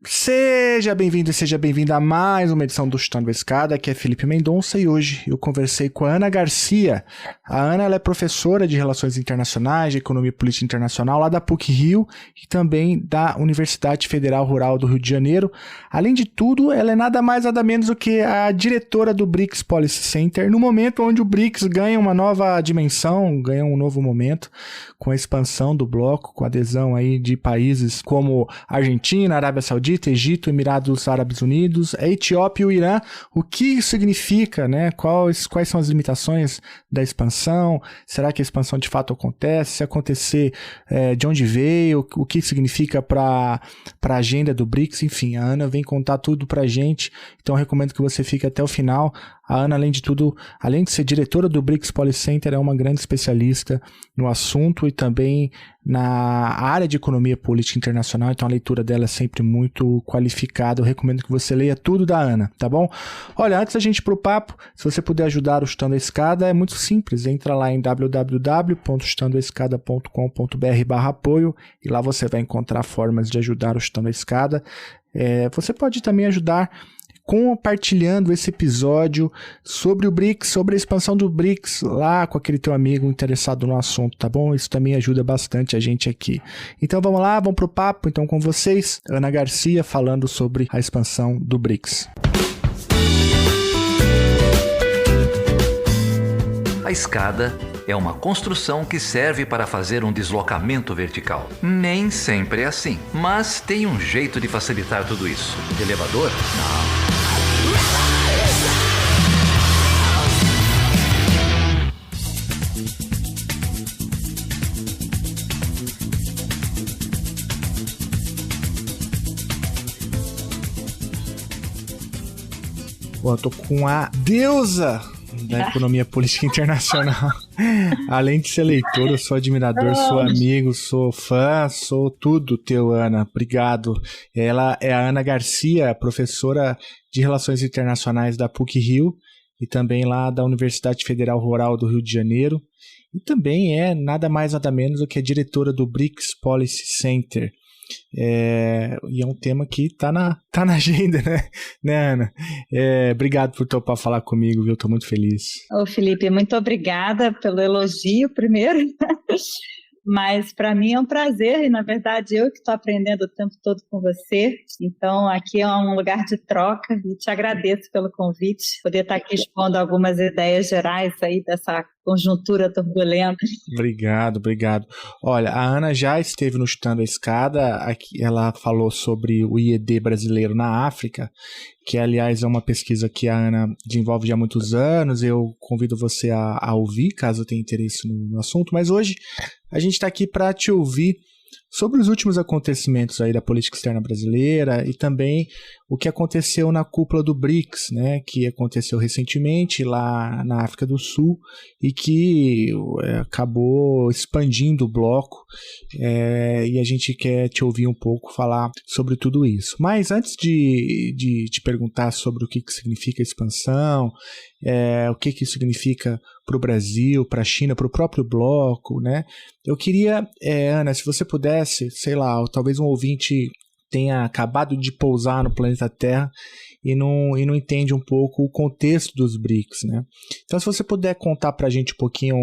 Seja bem-vindo e seja bem-vinda a mais uma edição do Chutando a Escada. Aqui é Felipe Mendonça e hoje eu conversei com a Ana Garcia. A Ana ela é professora de Relações Internacionais, de Economia Política Internacional lá da PUC-Rio e também da Universidade Federal Rural do Rio de Janeiro. Além de tudo, ela é nada mais nada menos do que a diretora do BRICS Policy Center, no momento onde o BRICS ganha uma nova dimensão, ganha um novo momento, com a expansão do bloco, com a adesão aí de países como Argentina, Arábia Saudita, Egito, Emirados Árabes Unidos, a Etiópia e o Irã. O que isso significa, né? Quais são as limitações da expansão? Será que a expansão de fato acontece? Se acontecer, de onde veio? O que significa para a agenda do BRICS? Enfim, a Ana vem contar tudo para a gente, então eu recomendo que você fique até o final. A Ana, além de tudo, além de ser diretora do BRICS Policy Center, é uma grande especialista no assunto e também na área de economia política internacional, então a leitura dela é sempre muito qualificada. Eu recomendo que você leia tudo da Ana, tá bom? Olha, antes da gente ir pro papo, se você puder ajudar o Chutando a Escada, é muito simples, entra lá em www.chutandoaescada.com.br/apoio e lá você vai encontrar formas de ajudar o Chutando a Escada. Você pode também ajudar compartilhando esse episódio sobre o BRICS, sobre a expansão do BRICS lá com aquele teu amigo interessado no assunto, tá bom? Isso também ajuda bastante a gente aqui. Então vamos lá, vamos pro papo então com vocês. Ana Garcia falando sobre a expansão do BRICS. A escada é uma construção que serve para fazer um deslocamento vertical. Nem sempre é assim, mas tem um jeito de facilitar tudo isso. Elevador? Não. Bom, eu tô com a deusa da economia política internacional. Além de ser leitor, eu sou admirador, sou amigo, sou fã, sou tudo teu, Ana. Obrigado. Ela é a Ana Garcia, professora de Relações Internacionais da PUC-Rio e também lá da Universidade Federal Rural do Rio de Janeiro. E também é nada mais nada menos do que a diretora do BRICS Policy Center. E é um tema que tá na agenda, né, Ana? Obrigado por topar falar comigo, viu? Tô muito feliz. Ô, Felipe, muito obrigada pelo elogio primeiro, mas para mim é um prazer e, na verdade, eu que estou aprendendo o tempo todo com você, então aqui é um lugar de troca e te agradeço pelo convite, poder estar aqui expondo algumas ideias gerais aí dessa conjuntura turbulenta. Obrigado. Olha, a Ana já esteve no Chutando a Escada, aqui ela falou sobre o IED brasileiro na África, que aliás é uma pesquisa que a Ana desenvolve já há muitos anos. Eu convido você a ouvir, caso tenha interesse no assunto, mas hoje a gente está aqui para te ouvir sobre os últimos acontecimentos aí da política externa brasileira e também o que aconteceu na cúpula do BRICS, né, que aconteceu recentemente lá na África do Sul e que acabou expandindo o bloco, e a gente quer te ouvir um pouco falar sobre tudo isso. Mas antes de te perguntar sobre o que significa expansão, o que isso significa para o Brasil, para a China, para o próprio bloco, né? Eu queria, Ana, se você pudesse, sei lá, talvez um ouvinte tenha acabado de pousar no planeta Terra e não entende um pouco o contexto dos BRICS, né? Então, se você puder contar para a gente um pouquinho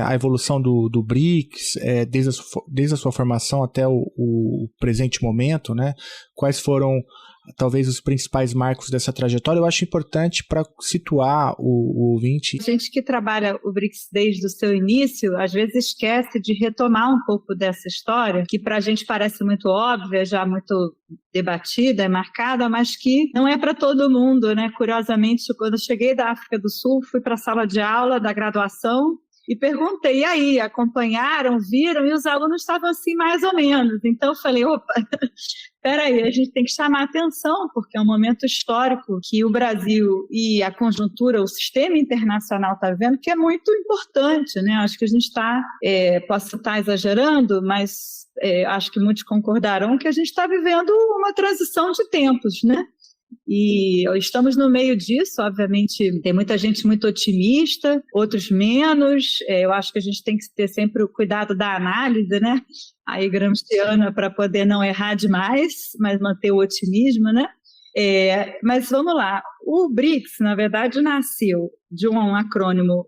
a evolução do BRICS, desde a sua formação até o presente momento, né? Quais foram talvez os principais marcos dessa trajetória, eu acho importante para situar o ouvinte. A gente que trabalha o BRICS desde o seu início, às vezes esquece de retomar um pouco dessa história, que para a gente parece muito óbvia, já muito debatida, marcada, mas que não é para todo mundo, né? Curiosamente, quando eu cheguei da África do Sul, fui para a sala de aula da graduação e perguntei, e aí, acompanharam, viram? E os alunos estavam assim, mais ou menos. Então eu falei, opa, peraí, a gente tem que chamar atenção, porque é um momento histórico que o Brasil e a conjuntura, o sistema internacional está vendo, que é muito importante, né? Acho que a gente está, posso estar exagerando, mas acho que muitos concordarão que a gente está vivendo uma transição de tempos, né? E estamos no meio disso, obviamente, tem muita gente muito otimista, outros menos. Eu acho que a gente tem que ter sempre o cuidado da análise, né? Aí gramsciana, para poder não errar demais, mas manter o otimismo, né? Mas vamos lá, o BRICS, na verdade, nasceu de um acrônimo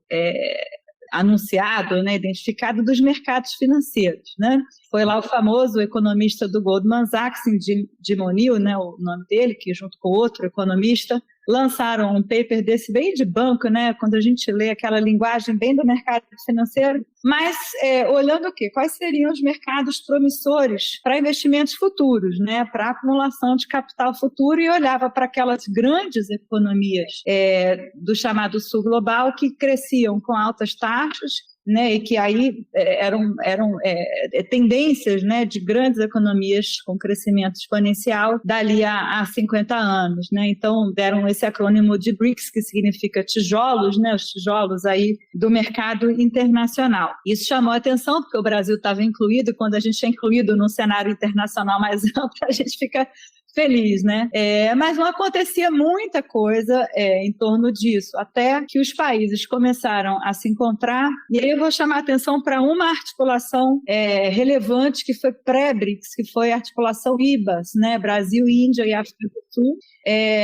anunciado, né, identificado dos mercados financeiros, né? Foi lá o famoso economista do Goldman Sachs, Jim O'Neill, né, o nome dele, que junto com outro economista lançaram um paper desse bem de banco, né, quando a gente lê aquela linguagem bem do mercado financeiro, mas olhando o quê? Quais seriam os mercados promissores para investimentos futuros, né, para acumulação de capital futuro, e olhava para aquelas grandes economias do chamado sul global que cresciam com altas taxas, né, e que aí eram tendências, né, de grandes economias com crescimento exponencial dali a 50 anos. Né? Então, deram esse acrônimo de BRICS, que significa tijolos, né, os tijolos aí do mercado internacional. Isso chamou a atenção, porque o Brasil estava incluído, e quando a gente é incluído num cenário internacional mais amplo, a gente fica feliz, né? Mas não acontecia muita coisa em torno disso, até que os países começaram a se encontrar, e aí eu vou chamar a atenção para uma articulação relevante que foi pré-BRICS, que foi a articulação IBAS, né? Brasil, Índia e África do Sul,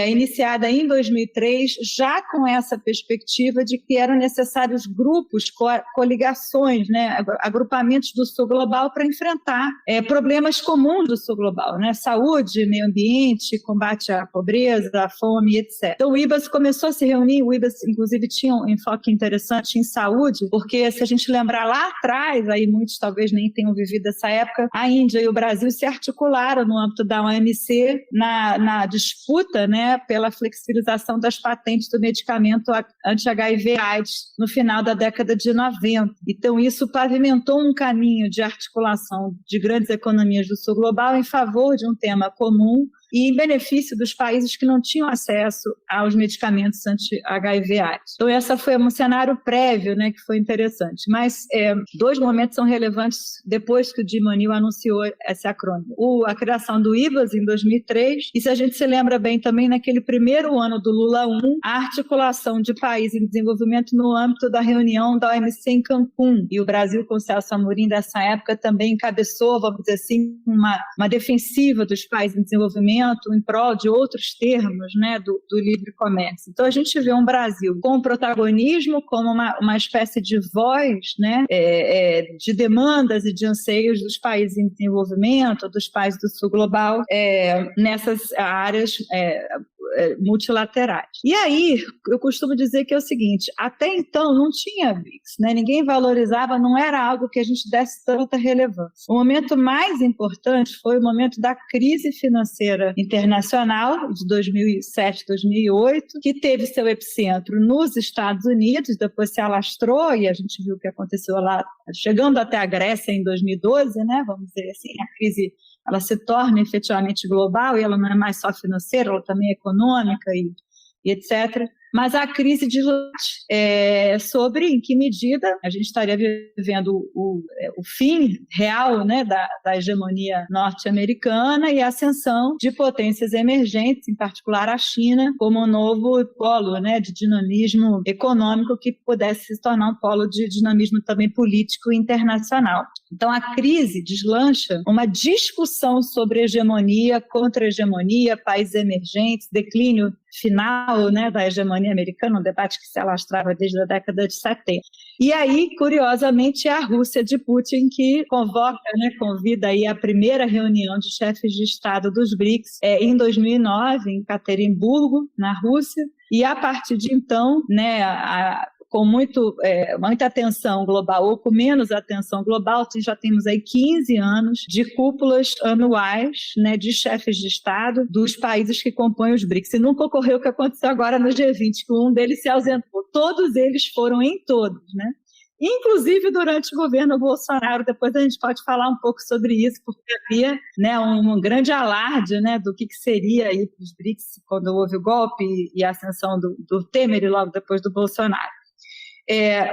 iniciada em 2003, já com essa perspectiva de que eram necessários grupos, coligações, né? Agrupamentos do sul global para enfrentar problemas comuns do sul global, né? Saúde, meio ambiente, combate à pobreza, à fome, etc. Então o IBAS começou a se reunir, o IBAS inclusive tinha um enfoque interessante em saúde, porque se a gente lembrar lá atrás, aí muitos talvez nem tenham vivido essa época, a Índia e o Brasil se articularam no âmbito da OMC na disputa, né, pela flexibilização das patentes do medicamento anti-HIV/AIDS no final da década de 90. Então isso pavimentou um caminho de articulação de grandes economias do sul global em favor de um tema comum e em benefício dos países que não tinham acesso aos medicamentos anti-HIV/AIDS. Então, esse foi um cenário prévio, né, que foi interessante. Mas dois momentos são relevantes depois que o Jim O'Neill anunciou esse acrônimo. A criação do IBAS em 2003, e se a gente se lembra bem também, naquele primeiro ano do Lula 1, a articulação de países em desenvolvimento no âmbito da reunião da OMC em Cancún. E o Brasil, com o Celso Amorim, dessa época, também encabeçou, vamos dizer assim, uma defensiva dos países em desenvolvimento em prol de outros termos, né, do livre comércio. Então, a gente vê um Brasil com protagonismo, como uma espécie de voz, né, de demandas e de anseios dos países em desenvolvimento, dos países do sul global, nessas áreas multilaterais. E aí, eu costumo dizer que é o seguinte, até então não tinha BRICS, né? Ninguém valorizava, não era algo que a gente desse tanta relevância. O momento mais importante foi o momento da crise financeira internacional de 2007, 2008, que teve seu epicentro nos Estados Unidos, depois se alastrou e a gente viu o que aconteceu lá, chegando até a Grécia em 2012, né? Vamos dizer assim, a crise ela se torna efetivamente global e ela não é mais só financeira, ela também é econômica e etc. Mas a crise diz sobre em que medida a gente estaria vivendo o fim real, né, da hegemonia norte-americana e a ascensão de potências emergentes, em particular a China, como um novo polo, né, de dinamismo econômico que pudesse se tornar um polo de dinamismo também político internacional. Então a crise deslancha uma discussão sobre hegemonia, contra-hegemonia, países emergentes, declínio final, né, da hegemonia americana, um debate que se alastrava desde a década de 70. E aí, curiosamente, é a Rússia de Putin que convoca, né, convida aí a primeira reunião de chefes de Estado dos BRICS em 2009, em Caterimburgo, na Rússia, e a partir de então, né, com muita atenção global ou com menos atenção global, já temos aí 15 anos de cúpulas anuais, né, de chefes de Estado dos países que compõem os BRICS. E nunca ocorreu o que aconteceu agora no G20, que um deles se ausentou. Todos eles foram em todos, né? Inclusive durante o governo Bolsonaro. Depois a gente pode falar um pouco sobre isso, porque havia, né, um grande alarde, né, do que seria aí os BRICS quando houve o golpe e a ascensão do Temer e logo depois do Bolsonaro.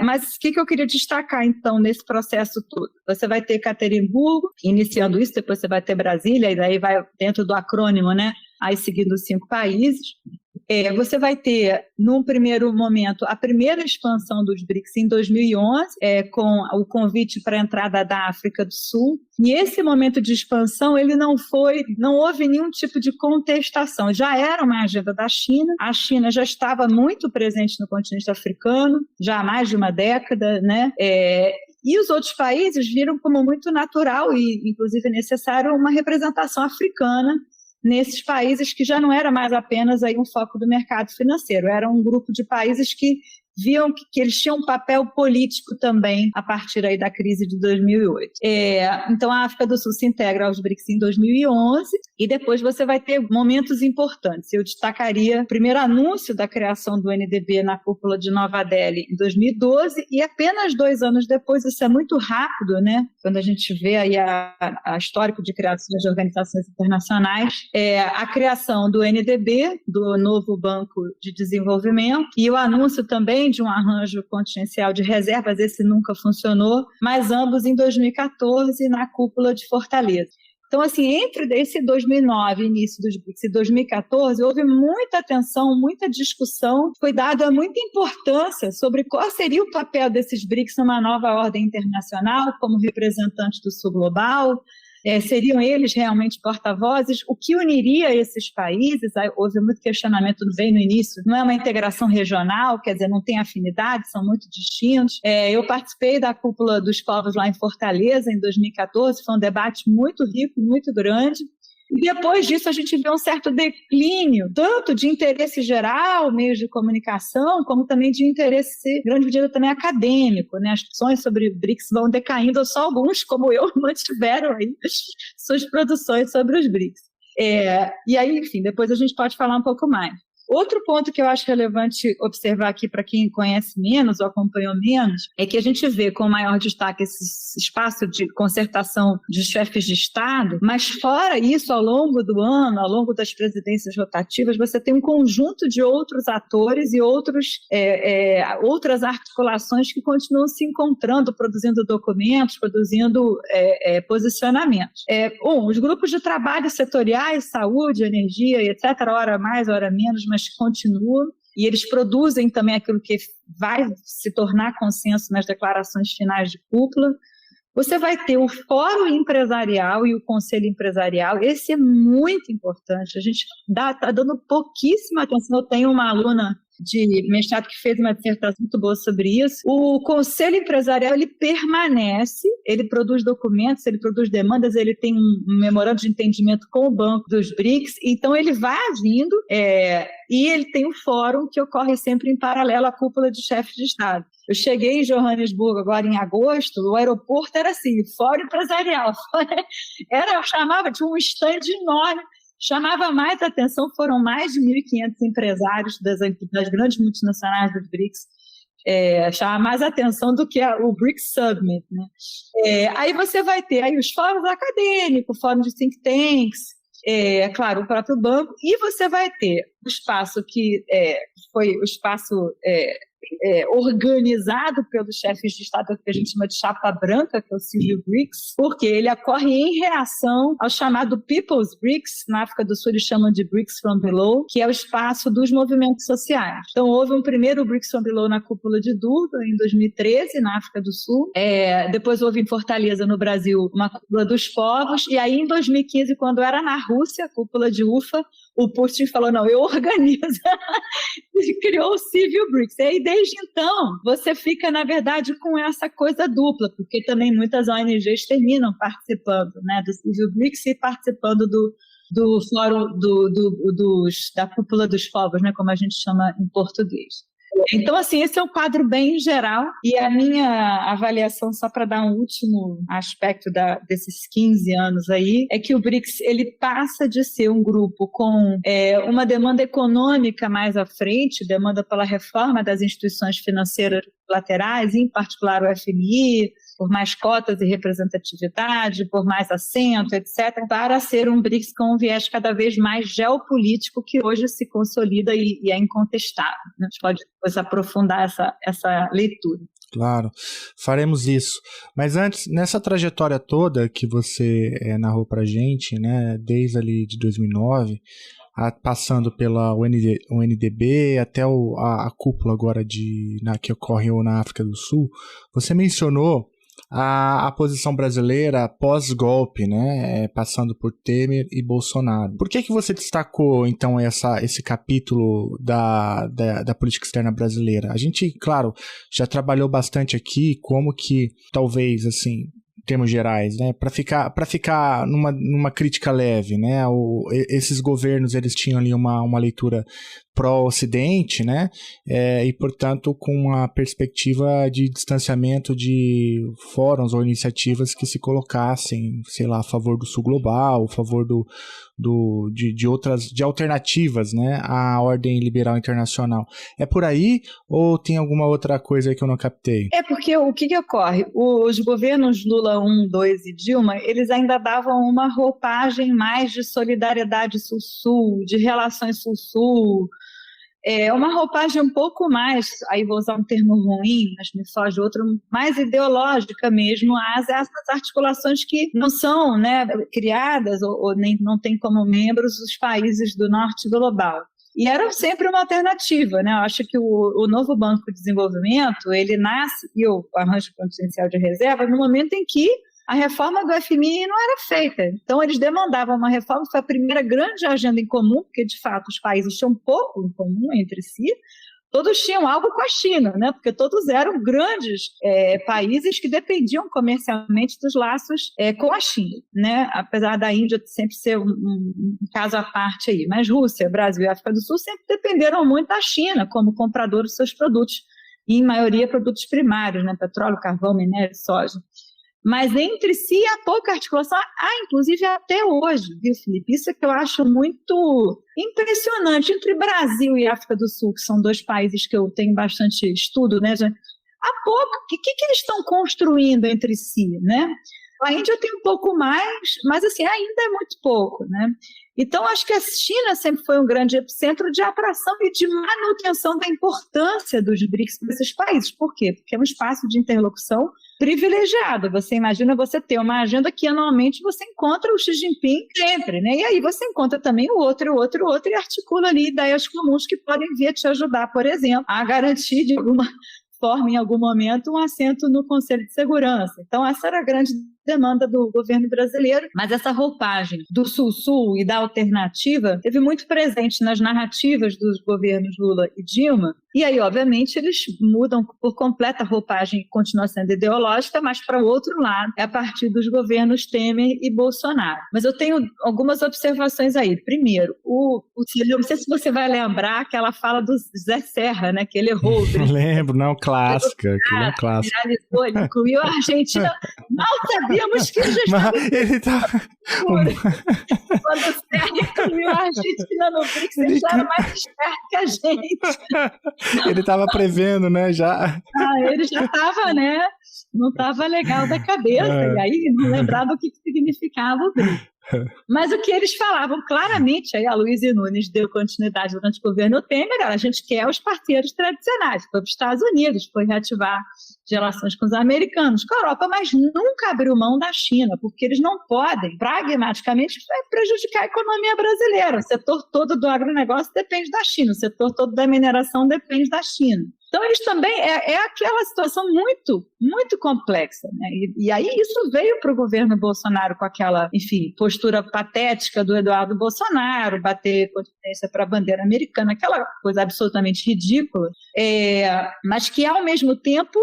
Mas o que eu queria destacar, então, nesse processo todo? Você vai ter Caterimburgo, iniciando isso, depois você vai ter Brasília, e daí vai dentro do acrônimo, né? aí seguindo os 5 países. Você vai ter, num primeiro momento, a primeira expansão dos BRICS em 2011, com o convite para a entrada da África do Sul. E esse momento de expansão, ele não houve nenhum tipo de contestação. Já era uma agenda da China, a China já estava muito presente no continente africano, já há mais de uma década, né? E os outros países viram como muito natural e, inclusive, necessário uma representação africana nesses países que já não era mais apenas aí um foco do mercado financeiro, era um grupo de países que viam que eles tinham um papel político também a partir aí da crise de 2008. Então, a África do Sul se integra aos BRICS em 2011 e depois você vai ter momentos importantes. Eu destacaria o primeiro anúncio da criação do NDB na cúpula de Nova Delhi em 2012 e apenas 2 anos depois, isso é muito rápido, né? Quando a gente vê aí a histórico de criação de organizações internacionais, a criação do NDB, do novo Banco de Desenvolvimento, e o anúncio também de um arranjo contingencial de reservas, esse nunca funcionou, mas ambos em 2014 na cúpula de Fortaleza. Então, assim, entre esse 2009, início dos BRICS, e 2014, houve muita atenção, muita discussão, foi dada muita importância sobre qual seria o papel desses BRICS numa nova ordem internacional, como representantes do Sul global. Seriam eles realmente porta-vozes? O que uniria esses países? Houve muito questionamento bem no início. Não é uma integração regional, quer dizer, não tem afinidade, são muito distintos. Eu participei da Cúpula dos Povos lá em Fortaleza, em 2014, foi um debate muito rico, muito grande. E depois disso a gente vê um certo declínio, tanto de interesse geral, meios de comunicação, como também de interesse, grande medida também acadêmico, né? As discussões sobre BRICS vão decaindo, só alguns, como eu, mantiveram aí suas produções sobre os BRICS. E aí, enfim, depois a gente pode falar um pouco mais. Outro ponto que eu acho relevante observar aqui para quem conhece menos ou acompanhou menos é que a gente vê com maior destaque esse espaço de concertação de chefes de Estado, mas fora isso, ao longo do ano, ao longo das presidências rotativas, você tem um conjunto de outros atores e outras articulações que continuam se encontrando, produzindo documentos, produzindo posicionamentos. Os grupos de trabalho setoriais, saúde, energia, etc., hora mais, hora menos, mas continuam, e eles produzem também aquilo que vai se tornar consenso nas declarações finais de cúpula. Você vai ter o Fórum Empresarial e o Conselho Empresarial, esse é muito importante, a gente está dando pouquíssima atenção. Eu tenho uma aluna de mestrado que fez uma dissertação muito boa sobre isso. O Conselho Empresarial, ele permanece, ele produz documentos, ele produz demandas, ele tem um memorando de entendimento com o Banco dos BRICS, então ele vai vindo, e ele tem um fórum que ocorre sempre em paralelo à cúpula de chefes de Estado. Eu cheguei em Johannesburgo agora em agosto, o aeroporto era assim, Fórum Empresarial, eu chamava de um stand enorme. Chamava mais atenção, foram mais de 1.500 empresários das grandes multinacionais dos BRICS, chama mais atenção do que o BRICS Summit, né? Aí você vai ter aí os fóruns acadêmicos, fórum de think tanks, claro, o próprio banco, e você vai ter o espaço que foi o espaço organizado pelos chefes de Estado, que a gente chama de chapa branca, que é o Civil BRICS, porque ele ocorre em reação ao chamado People's BRICS, na África do Sul eles chamam de BRICS from Below, que é o espaço dos movimentos sociais. Então houve um primeiro BRICS from Below na cúpula de Durban, em 2013, na África do Sul, depois houve em Fortaleza, no Brasil, uma cúpula dos povos, e aí em 2015, quando era na Rússia, a cúpula de Ufa, o Putin falou, não, eu organizo, e criou o Civil BRICS. E aí, desde então, você fica, na verdade, com essa coisa dupla, porque também muitas ONGs terminam participando, né, do Civil BRICS e participando do fórum da cúpula dos povos, né, como a gente chama em português. Então, assim, esse é um quadro bem geral, e a minha avaliação, só para dar um último aspecto desses 15 anos aí, é que o BRICS ele passa de ser um grupo com uma demanda econômica mais à frente, demanda pela reforma das instituições financeiras laterais, em particular o FMI, por mais cotas e representatividade, por mais assento, etc., para ser um BRICS com um viés cada vez mais geopolítico, que hoje se consolida e é incontestável. A gente pode depois aprofundar essa leitura. Claro, faremos isso. Mas antes, nessa trajetória toda que você narrou para a gente, né, desde ali de 2009 passando pela UNDP até a cúpula agora que ocorreu na África do Sul, você mencionou a posição brasileira pós-golpe, né, passando por Temer e Bolsonaro. Por que você destacou, então, esse capítulo da política externa brasileira? A gente, claro, já trabalhou bastante aqui como que, talvez, assim, em termos gerais, né, para ficar numa crítica leve, né, esses governos, eles tinham ali uma leitura pró-Ocidente, né, e, portanto, com uma perspectiva de distanciamento de fóruns ou iniciativas que se colocassem, sei lá, a favor do Sul Global, a favor de alternativas, né, à ordem liberal internacional. É por aí ou tem alguma outra coisa aí que eu não captei? É porque o que ocorre? Os governos Lula 1, 2 e Dilma, eles ainda davam uma roupagem mais de solidariedade Sul-Sul, de relações Sul-Sul, uma roupagem um pouco mais, aí vou usar um termo ruim, mas me foge outro, mais ideológica mesmo, essas articulações que não são, né, criadas ou nem não têm como membros os países do norte global. E era sempre uma alternativa, né? Eu acho que o novo Banco de Desenvolvimento, ele nasce, e o arranjo contingencial de reserva, no momento em que a reforma do FMI não era feita. Então, eles demandavam uma reforma, foi a primeira grande agenda em comum, porque, de fato, os países tinham pouco em comum entre si, todos tinham algo com a China, né? Porque todos eram grandes países que dependiam comercialmente dos laços com a China, né? Apesar da Índia sempre ser um caso à parte aí. Mas Rússia, Brasil e África do Sul sempre dependeram muito da China como comprador dos seus produtos, e, em maioria, produtos primários, né? Petróleo, carvão, minério, soja. Mas entre si há pouca articulação, inclusive até hoje, viu, Felipe? Isso é que eu acho muito impressionante. Entre Brasil e África do Sul, que são dois países que eu tenho bastante estudo, né? Há pouco, o que eles estão construindo entre si, né? A Índia tem um pouco mais, mas assim, ainda é muito pouco, né? Então, acho que a China sempre foi um grande epicentro de atração e de manutenção da importância dos BRICS para esses países. Por quê? Porque é um espaço de interlocução privilegiado. Você imagina você ter uma agenda que anualmente você encontra o Xi Jinping sempre, né? E aí você encontra também o outro, e articula ali ideias comuns que podem vir a te ajudar, por exemplo, a garantir de alguma forma, em algum momento, um assento no Conselho de Segurança. Então, essa era a grande demanda do governo brasileiro, mas essa roupagem do Sul-Sul e da alternativa teve muito presente nas narrativas dos governos Lula e Dilma, e aí, obviamente, eles mudam por completa roupagem, continua sendo ideológica, mas para o outro lado, é a partir dos governos Temer e Bolsonaro. Mas eu tenho algumas observações aí. Primeiro, não sei se você vai lembrar aquela fala do Zé Serra, né, que ele errou. Lembro, não, clássica, aquilo é clássico. Ele incluiu a Argentina, mal sabíamos que ele já estava... Ele tá... Quando o Serra incluiu a Argentina no BRICS, ele já era mais esperto que a gente. Ele estava prevendo, né, já. Ele já estava, né, não estava legal da cabeça, e aí não lembrava o que significava o BRICS. Mas o que eles falavam claramente, aí a Luiza Nunes deu continuidade durante o governo Temer, a gente quer os parceiros tradicionais, foi para os Estados Unidos, foi reativar relações com os americanos, com a Europa, mas nunca abriu mão da China, porque eles não podem, pragmaticamente, prejudicar a economia brasileira. O setor todo do agronegócio depende da China, o setor todo da mineração depende da China. Então, eles também, aquela situação muito, muito complexa, né? E aí isso veio para o governo Bolsonaro com aquela, enfim, postura patética do Eduardo Bolsonaro, bater continência para a bandeira americana, aquela coisa absolutamente ridícula, mas que, ao mesmo tempo,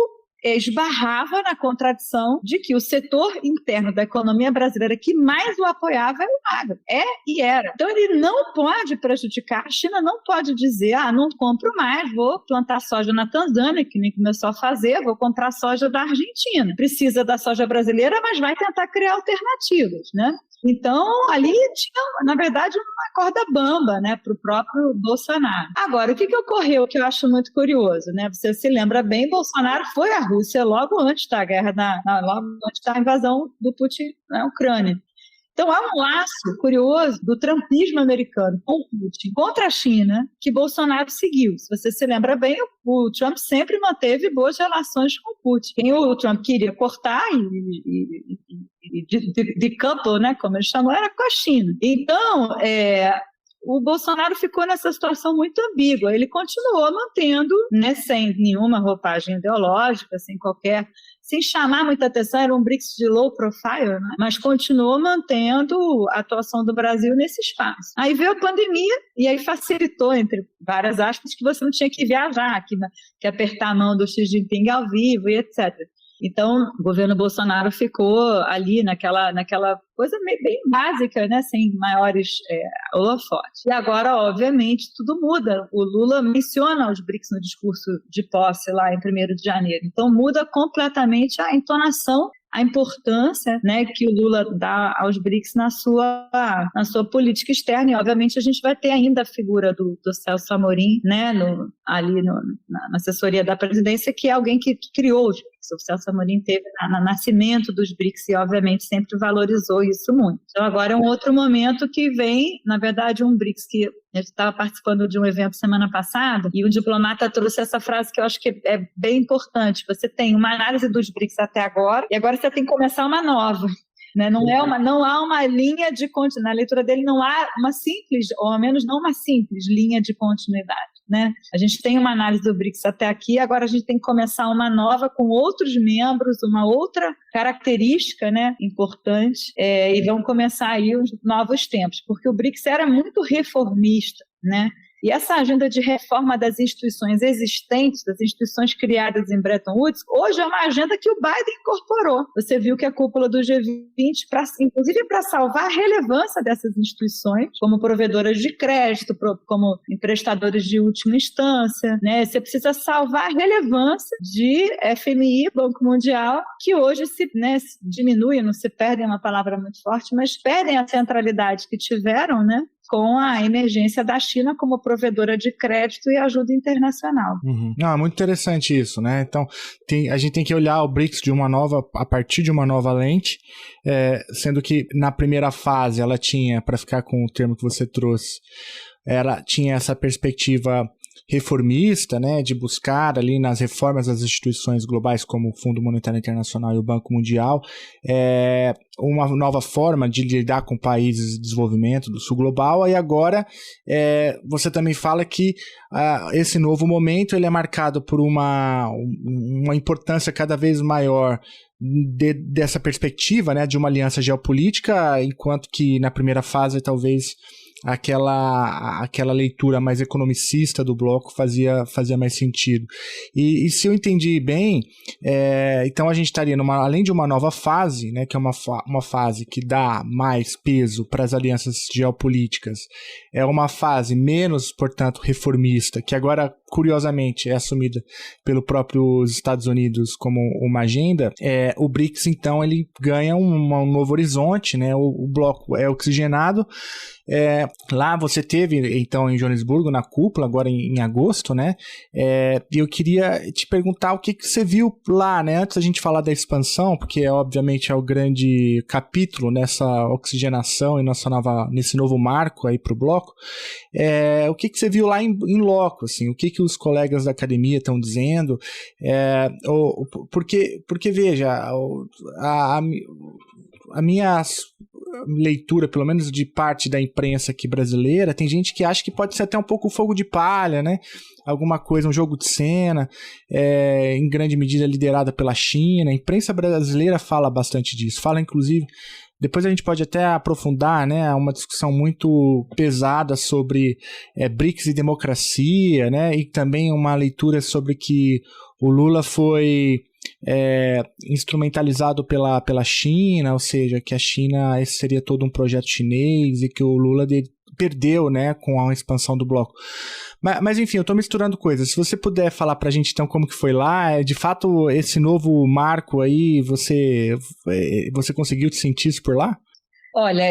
esbarrava na contradição de que o setor interno da economia brasileira que mais o apoiava era o agro. E era. Então, ele não pode prejudicar. A China não pode dizer, não compro mais, vou plantar soja na Tanzânia, que nem começou a fazer, vou comprar soja da Argentina. Precisa da soja brasileira, mas vai tentar criar alternativas, né? Então, ali tinha, na verdade, uma corda bamba, né, para o próprio Bolsonaro. Agora, o que ocorreu que eu acho muito curioso, né? Você se lembra bem, Bolsonaro foi à Rússia logo antes da guerra, logo antes da invasão do Putin na Ucrânia. Então, há um laço curioso do trumpismo americano com o Putin contra a China que Bolsonaro seguiu. Se você se lembra bem, o Trump sempre manteve boas relações com o Putin. Quem o Trump queria cortar de couple, né, como ele chamou, era com a China. Então, o Bolsonaro ficou nessa situação muito ambígua. Ele continuou mantendo, né, sem nenhuma roupagem ideológica, sem chamar muita atenção, era um BRICS de low profile, né? Mas continuou mantendo a atuação do Brasil nesse espaço. Aí veio a pandemia e aí facilitou, entre várias aspas, que você não tinha que viajar, que apertar a mão do Xi Jinping ao vivo e etc. Então, o governo Bolsonaro ficou ali naquela coisa bem básica, né, sem maiores holofotes. E agora, obviamente, tudo muda. O Lula menciona os BRICS no discurso de posse lá em 1º de janeiro. Então, muda completamente a entonação, a importância, né, que o Lula dá aos BRICS na sua política externa. E, obviamente, a gente vai ter ainda a figura do Celso Amorim, né, na assessoria da presidência, que é alguém que criou os BRICS. O Celso Amorim teve no nascimento dos BRICS e, obviamente, sempre valorizou isso muito. Então, agora é um outro momento que vem, na verdade, um BRICS que eu estava participando de um evento semana passada e um diplomata trouxe essa frase que eu acho que é bem importante. Você tem uma análise dos BRICS até agora e agora você tem que começar uma nova. Né? Não há uma linha de continuidade. Na leitura dele não há uma simples, ou ao menos não uma simples linha de continuidade. Né? A gente tem uma análise do BRICS até aqui, agora a gente tem que começar uma nova com outros membros, uma outra característica, né, importante, e vão começar aí os novos tempos, porque o BRICS era muito reformista, né? E essa agenda de reforma das instituições existentes, das instituições criadas em Bretton Woods, hoje é uma agenda que o Biden incorporou. Você viu que a cúpula do G20, inclusive para salvar a relevância dessas instituições, como provedoras de crédito, como emprestadores de última instância, né? Você precisa salvar a relevância de FMI, Banco Mundial, que hoje se diminui, não se perdem, é uma palavra muito forte, mas perdem a centralidade que tiveram, né, com a emergência da China como provedora de crédito e ajuda internacional. Uhum. É muito interessante isso, né? Então, a gente tem que olhar o BRICS a partir de uma nova lente, sendo que na primeira fase ela tinha, para ficar com o termo que você trouxe, ela tinha essa perspectiva reformista, né, de buscar ali nas reformas das instituições globais como o Fundo Monetário Internacional e o Banco Mundial uma nova forma de lidar com países de desenvolvimento do sul global. E agora você também fala que esse novo momento ele é marcado por uma importância cada vez maior dessa perspectiva, né, de uma aliança geopolítica, enquanto que na primeira fase talvez aquela leitura mais economicista do bloco fazia mais sentido. E se eu entendi bem, então a gente estaria além de uma nova fase, né, que é uma fase que dá mais peso para as alianças geopolíticas, é uma fase menos, portanto, reformista, que agora, curiosamente, é assumida pelo próprio Estados Unidos como uma agenda. O BRICS, então, ele ganha um novo horizonte, né? O bloco é oxigenado. Lá você teve, então, em Joanesburgo, na cúpula, agora em agosto, né? E eu queria te perguntar o que você viu lá, né? Antes da gente falar da expansão, porque obviamente é o grande capítulo nessa oxigenação e nesse novo marco aí para o bloco. O que você viu lá em loco, assim? O que os colegas da academia estão dizendo? Porque veja, a minha leitura, pelo menos de parte da imprensa aqui brasileira, tem gente que acha que pode ser até um pouco fogo de palha, né? Alguma coisa, um jogo de cena, em grande medida liderada pela China. A imprensa brasileira fala bastante disso, fala inclusive, depois a gente pode até aprofundar, né, uma discussão muito pesada sobre BRICS e democracia, né, e também uma leitura sobre que o Lula foi instrumentalizado pela China, ou seja, que a China, esse seria todo um projeto chinês e que o Lula perdeu, né, com a expansão do bloco. Mas enfim, eu estou misturando coisas. Se você puder falar para a gente então como que foi lá, de fato esse novo marco aí, você conseguiu te sentir isso por lá? Olha,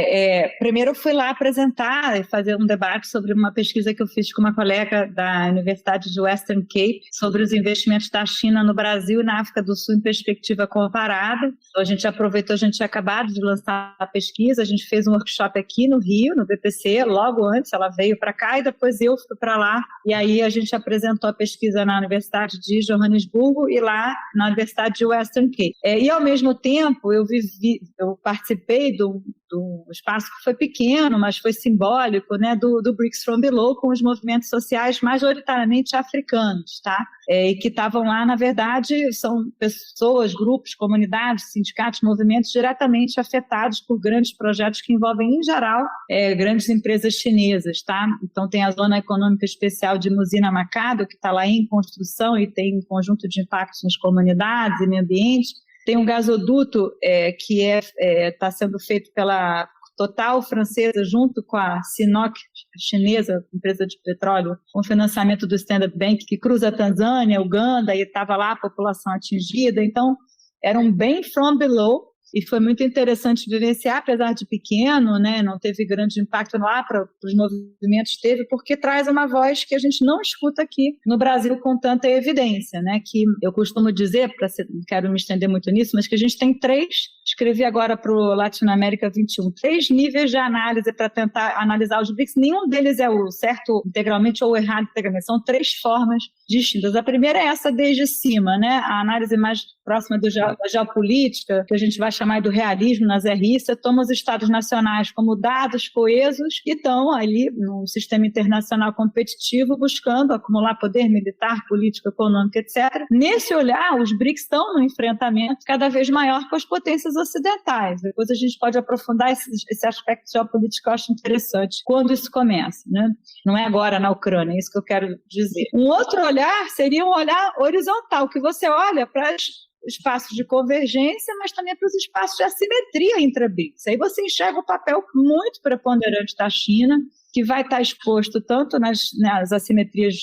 primeiro eu fui lá apresentar e fazer um debate sobre uma pesquisa que eu fiz com uma colega da Universidade de Western Cape sobre os investimentos da China no Brasil e na África do Sul em perspectiva comparada. Então, a gente aproveitou, a gente tinha acabado de lançar a pesquisa, a gente fez um workshop aqui no Rio, no BPC, logo antes ela veio para cá e depois eu fui para lá. E aí a gente apresentou a pesquisa na Universidade de Joanesburgo e lá na Universidade de Western Cape. E ao mesmo tempo eu participei do espaço que foi pequeno, mas foi simbólico, né, do BRICS from Below, com os movimentos sociais majoritariamente africanos, tá? E que estavam lá, na verdade, são pessoas, grupos, comunidades, sindicatos, movimentos diretamente afetados por grandes projetos que envolvem, em geral, grandes empresas chinesas, tá? Então tem a Zona Econômica Especial de Muzina Macado, que está lá em construção e tem um conjunto de impactos nas comunidades e meio ambiente. Tem um gasoduto que está sendo feito pela Total francesa, junto com a Sinopec chinesa, empresa de petróleo, com financiamento do Standard Bank, que cruza a Tanzânia, Uganda, e estava lá a população atingida. Então, era um bem from below, e foi muito interessante vivenciar, apesar de pequeno, né, não teve grande impacto lá para os movimentos, teve, porque traz uma voz que a gente não escuta aqui no Brasil com tanta evidência, né, que eu costumo dizer, não quero me estender muito nisso, mas que a gente tem escrevi agora para o Latinoamérica 21, 3 níveis de análise para tentar analisar os BRICS, nenhum deles é o certo integralmente ou o errado integralmente, são 3 formas distintas. A primeira é essa desde cima, né, a análise mais próxima da geopolítica, que a gente vai chamar do realismo nas RI, você toma os estados nacionais como dados coesos e estão ali no sistema internacional competitivo buscando acumular poder militar, político, econômico, etc. Nesse olhar, os BRICS estão num enfrentamento cada vez maior com as potências ocidentais. Depois a gente pode aprofundar esse aspecto geopolítico que eu acho interessante, quando isso começa, né? Não é agora na Ucrânia, é isso que eu quero dizer. Um outro olhar seria um olhar horizontal, que você olha para espaços de convergência, mas também para os espaços de assimetria entre BRICS. Aí você enxerga o papel muito preponderante da China, que vai estar exposto tanto nas assimetrias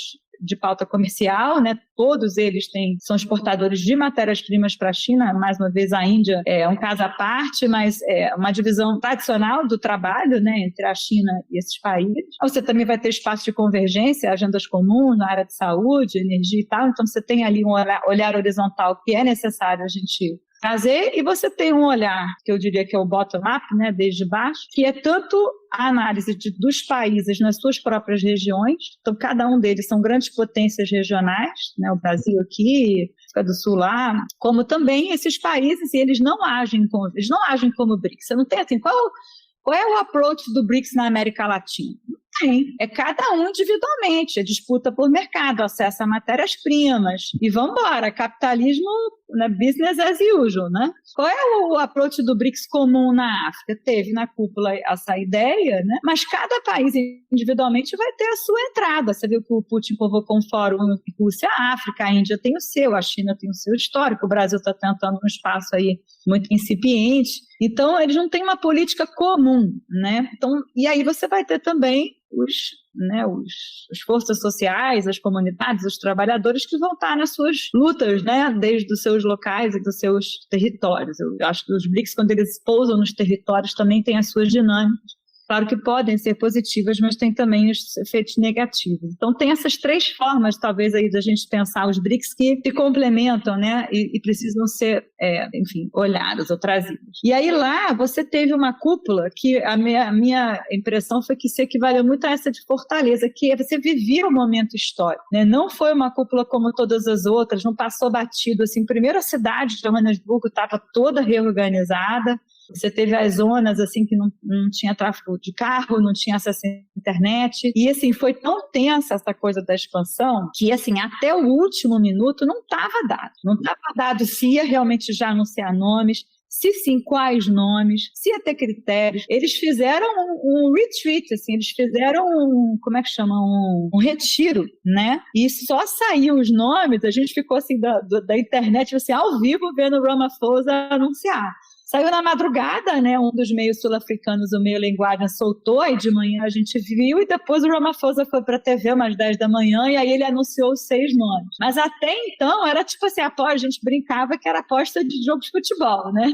de pauta comercial, né? Todos eles são exportadores de matérias-primas para a China. Mais uma vez, a Índia é um caso à parte, mas é uma divisão tradicional do trabalho, né, entre a China e esses países. Você também vai ter espaço de convergência, agendas comuns na área de saúde, energia e tal. Então, você tem ali um olhar horizontal que é necessário a gente trazer, e você tem um olhar, que eu diria que é o bottom-up, né, desde baixo, que é tanto a análise dos países nas suas próprias regiões. Então, cada um deles são grandes potências regionais, né, o Brasil aqui, África do Sul lá, como também esses países, e eles não agem como BRICS. Você não tem assim, qual é o approach do BRICS na América Latina? É cada um individualmente, é disputa por mercado, acesso a matérias-primas, e vamos embora, capitalismo, né, business as usual, né? Qual é o approach do BRICS comum na África? Teve na cúpula essa ideia, né? Mas cada país individualmente vai ter a sua entrada. Você viu que o Putin convocou um fórum em Rússia-África, a Índia tem o seu, a China tem o seu histórico, o Brasil está tentando um espaço aí muito incipiente. Então, eles não têm uma política comum, né? Então, e aí você vai ter também as forças sociais, as comunidades, os trabalhadores que vão estar nas suas lutas, né, desde os seus locais e dos seus territórios. Eu acho que os BRICS, quando eles pousam nos territórios, também têm as suas dinâmicas. Claro que podem ser positivas, mas tem também os efeitos negativos. Então, tem essas 3 formas, talvez, aí da gente pensar os BRICS que se complementam, né, e precisam ser, olhadas ou trazidas. E aí lá, você teve uma cúpula que a minha impressão foi que se equivaleu muito a essa de Fortaleza, que você vivia um momento histórico, né? Não foi uma cúpula como todas as outras, não passou batido. Assim, primeiro, a cidade de Joanesburgo estava toda reorganizada. Você teve as zonas assim que não tinha tráfego de carro, não tinha acesso à internet. E assim, foi tão tensa essa coisa da expansão que assim, até o último minuto não estava dado. Não estava dado se ia realmente já anunciar nomes, se sim, quais nomes, se ia ter critérios. Eles fizeram um retreat, assim, eles fizeram um retiro, né? E só saiu os nomes, a gente ficou assim da internet, assim, ao vivo, vendo o Ramaphosa anunciar. Saiu na madrugada, né? Um dos meios sul-africanos, o Meio Linguagem, soltou, e de manhã a gente viu, e depois o Ramaphosa foi para a TV umas 10 da manhã, e aí ele anunciou os 6 nomes. Mas até então, era tipo assim, a gente brincava que era aposta de jogo de futebol, né?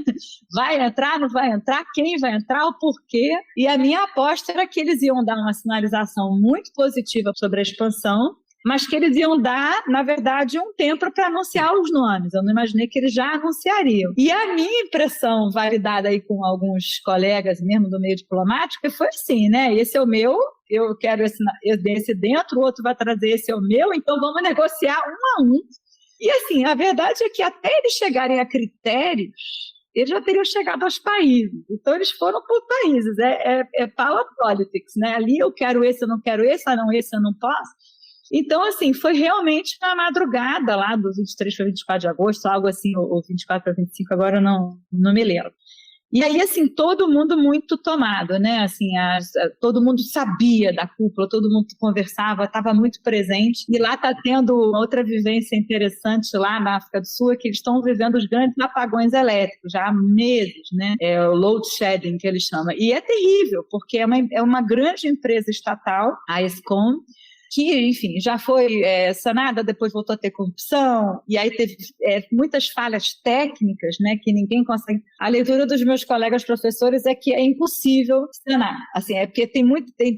Vai entrar, não vai entrar, quem vai entrar, o porquê. E a minha aposta era que eles iam dar uma sinalização muito positiva sobre a expansão, mas que eles iam dar, na verdade, um tempo para anunciar os nomes. Eu não imaginei que eles já anunciariam. E a minha impressão, validada aí com alguns colegas mesmo do meio diplomático, foi assim, né? Esse é o meu, eu quero esse dentro, o outro vai trazer esse é o meu, então vamos negociar um a um. E assim, a verdade é que até eles chegarem a critérios, eles já teriam chegado aos países. Então, eles foram por países. É power politics, né? Ali eu quero esse, eu não quero esse, não, esse eu não posso. Então, assim, foi realmente na madrugada lá do 23 para 24 de agosto, algo assim, ou 24 para 25, agora eu não me lembro. E aí, assim, todo mundo muito tomado, né? Assim, todo mundo sabia da cúpula, todo mundo conversava, estava muito presente. E lá está tendo outra vivência interessante lá na África do Sul, que eles estão vivendo os grandes apagões elétricos já há meses, né? O load shedding, que eles chamam. E é terrível, porque é uma grande empresa estatal, a Eskom, que, enfim, já foi sanada, depois voltou a ter corrupção, e aí teve muitas falhas técnicas, né, que ninguém consegue. A leitura dos meus colegas professores é que é impossível sanar. Assim, porque tem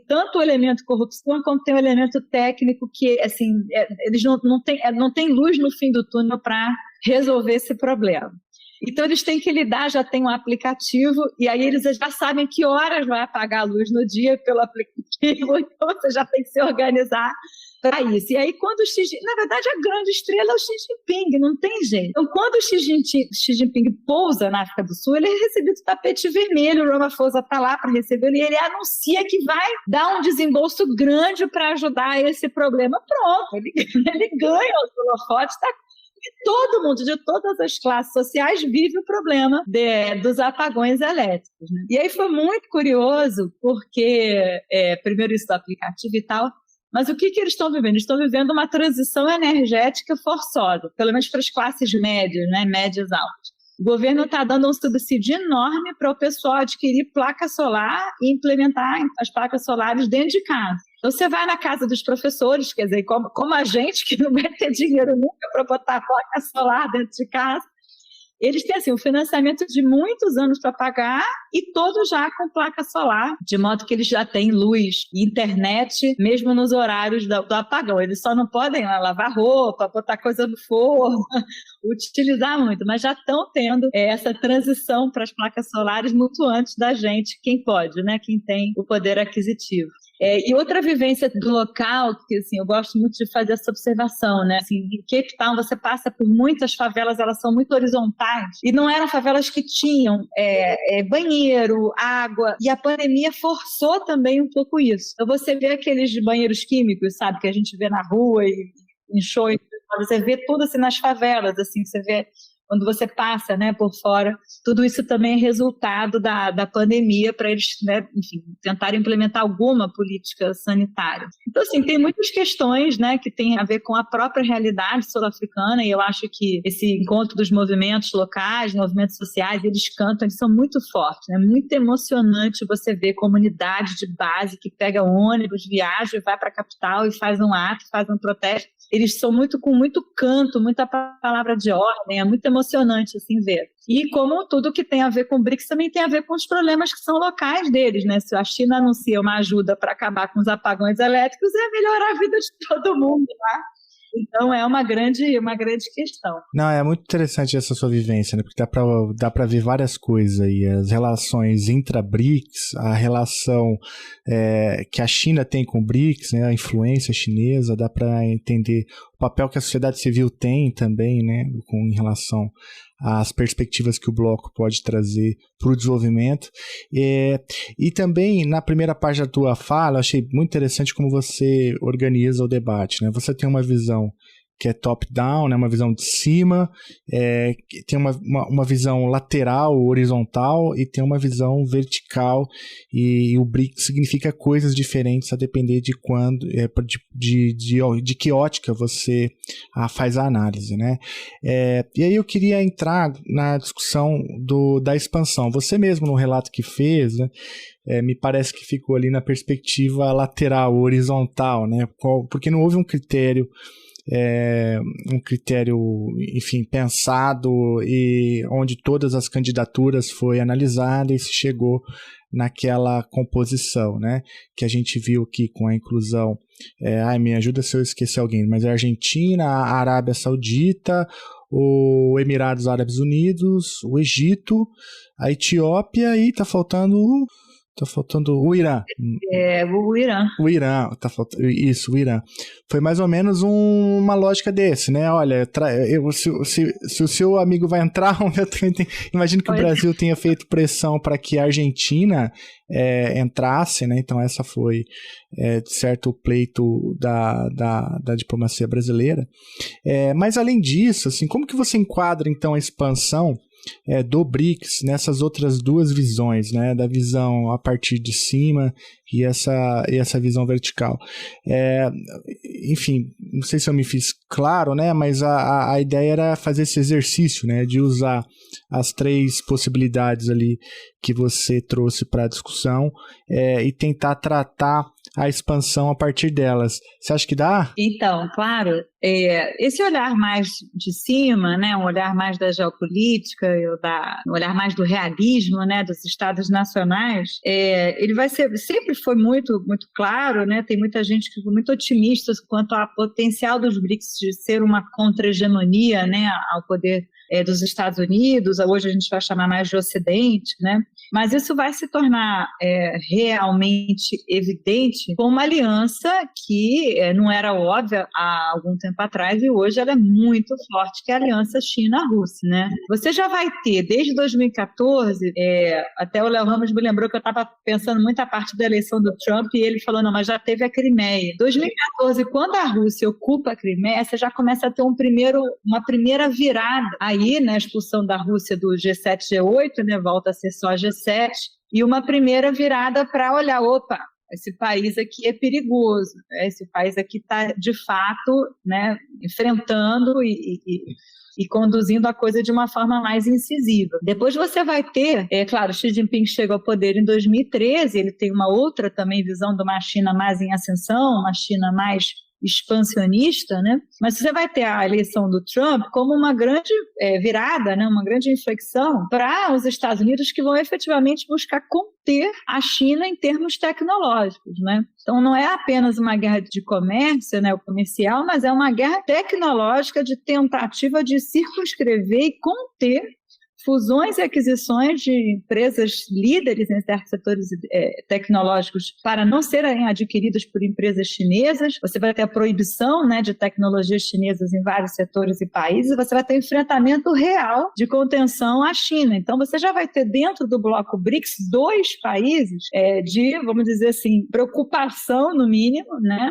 tanto o elemento corrupção como tem o elemento técnico que, assim, eles não têm luz no fim do túnel para resolver esse problema. Então, eles têm que lidar, já tem um aplicativo, e aí eles já sabem que horas vai apagar a luz no dia pelo aplicativo, então você já tem que se organizar para isso. E aí, quando o na verdade, a grande estrela é o Xi Jinping, não tem jeito. Então, quando o Xi Jinping pousa na África do Sul, ele é recebido de tapete vermelho, o Ramaphosa está lá para recebê-lo, e ele anuncia que vai dar um desembolso grande para ajudar esse problema. Pronto, ele ganha os holofotes, está. E todo mundo, de todas as classes sociais, vive o problema dos apagões elétricos, né? E aí foi muito curioso, porque, primeiro isso do aplicativo e tal, mas o que eles estão vivendo? Eles estão vivendo uma transição energética forçosa, pelo menos para as classes médias, né, médias altas. O governo está dando um subsídio enorme para o pessoal adquirir placa solar e implementar as placas solares dentro de casa. Então, você vai na casa dos professores, quer dizer, como a gente, que não vai ter dinheiro nunca para botar placa solar dentro de casa, eles têm assim, um financiamento de muitos anos para pagar e todos já com placa solar, de modo que eles já têm luz e internet, mesmo nos horários do apagão. Eles só não podem lá lavar roupa, botar coisa no forno, utilizar muito, mas já estão tendo essa transição para as placas solares muito antes da gente, quem pode, né? Quem tem o poder aquisitivo. E outra vivência do local, que assim, eu gosto muito de fazer essa observação, né? Assim, em Cape Town você passa por muitas favelas, elas são muito horizontais, e não eram favelas que tinham banheiro, água, e a pandemia forçou também um pouco isso. Então você vê aqueles banheiros químicos, sabe, que a gente vê na rua e em show, você vê tudo assim nas favelas, assim, você vê quando você passa, né, por fora, tudo isso também é resultado da pandemia para eles, né, enfim, tentarem implementar alguma política sanitária. Então, assim, tem muitas questões, né, que tem a ver com a própria realidade sul-africana, e eu acho que esse encontro dos movimentos locais, movimentos sociais, eles cantam, eles são muito fortes, né, muito emocionante você ver comunidade de base que pega ônibus, viaja e vai para a capital e faz um ato, faz um protesto. Eles são com muito canto, muita palavra de ordem, é muito emocionante assim ver. E como tudo que tem a ver com o BRICS também tem a ver com os problemas que são locais deles, né? Se a China anuncia uma ajuda para acabar com os apagões elétricos, é melhorar a vida de todo mundo, tá? Então é uma grande questão. Não, é muito interessante essa sua vivência, né? Porque dá pra ver várias coisas aí. As relações intra-BRICS, a relação que a China tem com o BRICS, né? A influência chinesa, dá para entender o papel que a sociedade civil tem também, né? Em relação às perspectivas que o bloco pode trazer para o desenvolvimento. E também, na primeira parte da tua fala, eu achei muito interessante como você organiza o debate, né? Você tem uma visão que é top-down, né? Uma visão de cima, tem uma visão lateral, horizontal, e tem uma visão vertical, e o BRICS significa coisas diferentes a depender de quando, de que ótica você faz a análise, né? E aí eu queria entrar na discussão da expansão. Você mesmo, no relato que fez, né? Me parece que ficou ali na perspectiva lateral, horizontal, né? Porque não houve um critério, enfim, pensado, e onde todas as candidaturas foi analisada e se chegou naquela composição, né? Que a gente viu aqui com a inclusão, me ajuda se eu esquecer alguém, mas a Argentina, a Arábia Saudita, os Emirados Árabes Unidos, o Egito, a Etiópia, e tá faltando Tá faltando o Irã. O Irã. O Irã, tá faltando. Isso, o Irã. Foi mais ou menos uma lógica desse, né? Olha, se o seu amigo vai entrar, imagino que o Brasil tenha feito pressão para que a Argentina entrasse, né? Então essa foi, de certo, o pleito da diplomacia brasileira. Mas além disso, assim, como que você enquadra então a expansão do BRICS nessas outras duas visões, né, da visão a partir de cima e essa visão vertical? Enfim, não sei se eu me fiz claro, né, mas a ideia era fazer esse exercício, né, de usar as três possibilidades ali que você trouxe para a discussão e tentar tratar a expansão a partir delas. Você acha que dá? Então, claro, esse olhar mais de cima, né, um olhar mais da geopolítica, um olhar mais do realismo, né, dos estados nacionais, ele sempre foi muito, muito claro, né, tem muita gente que foi muito otimista quanto ao potencial dos BRICS de ser uma contra-hegemonia, né, ao poder dos Estados Unidos, hoje a gente vai chamar mais de Ocidente, né? Mas isso vai se tornar realmente evidente com uma aliança que não era óbvia há algum tempo atrás e hoje ela é muito forte, que é a aliança China-Rússia, né? Você já vai ter, desde 2014, até o Léo Ramos me lembrou que eu estava pensando muito a parte da eleição do Trump e ele falou, não, mas já teve a Crimeia. 2014, quando a Rússia ocupa a Crimeia, você já começa a ter uma primeira virada aí, né, a expulsão da Rússia do G7, G8, né, volta a ser só G7, e uma primeira virada para olhar, opa, esse país aqui é perigoso, né? Esse país aqui está, de fato, né, enfrentando e conduzindo a coisa de uma forma mais incisiva. Depois você vai ter, claro, Xi Jinping chega ao poder em 2013, ele tem uma outra também visão de uma China mais em ascensão, uma China mais expansionista, né? Mas você vai ter a eleição do Trump como uma grande virada, né? Uma grande inflexão para os Estados Unidos que vão efetivamente buscar conter a China em termos tecnológicos, né? Então não é apenas uma guerra de comércio, né, o comercial, mas é uma guerra tecnológica de tentativa de circunscrever e conter fusões e aquisições de empresas líderes em certos setores tecnológicos para não serem adquiridas por empresas chinesas. Você vai ter a proibição, né, de tecnologias chinesas em vários setores e países, você vai ter um enfrentamento real de contenção à China. Então você já vai ter dentro do bloco BRICS 2 países de, vamos dizer assim, preocupação no mínimo, né,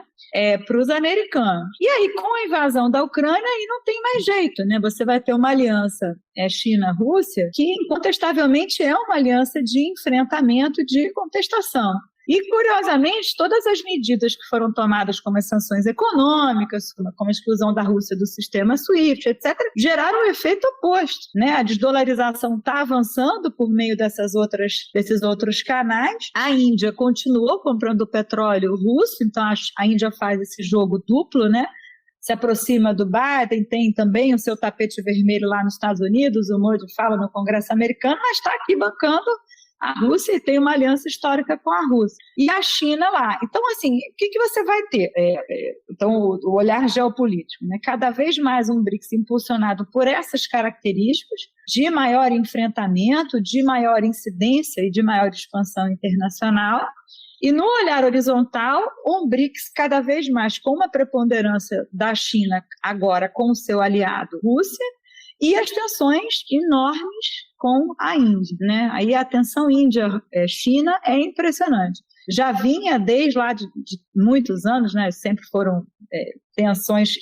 para os americanos. E aí, com a invasão da Ucrânia, aí não tem mais jeito, né? Você vai ter uma aliança China-Rússia, que incontestavelmente é uma aliança de enfrentamento, de contestação. E, curiosamente, todas as medidas que foram tomadas, como as sanções econômicas, como a exclusão da Rússia do sistema SWIFT, etc., geraram um efeito oposto, né? A desdolarização está avançando por meio desses outros canais. A Índia continuou comprando petróleo russo, então a Índia faz esse jogo duplo, né? Se aproxima do Biden, tem também o seu tapete vermelho lá nos Estados Unidos, o Modi fala no Congresso americano, mas está aqui bancando a Rússia e tem uma aliança histórica com a Rússia. E a China lá. Então, assim, o que você vai ter? Então, o olhar geopolítico, né? Cada vez mais um BRICS impulsionado por essas características de maior enfrentamento, de maior incidência e de maior expansão internacional. E no olhar horizontal, um BRICS cada vez mais com uma preponderância da China, agora com o seu aliado Rússia, e as tensões enormes com a Índia, né? Aí a tensão Índia-China é impressionante. Já vinha desde lá de muitos anos, né? Sempre foram tensões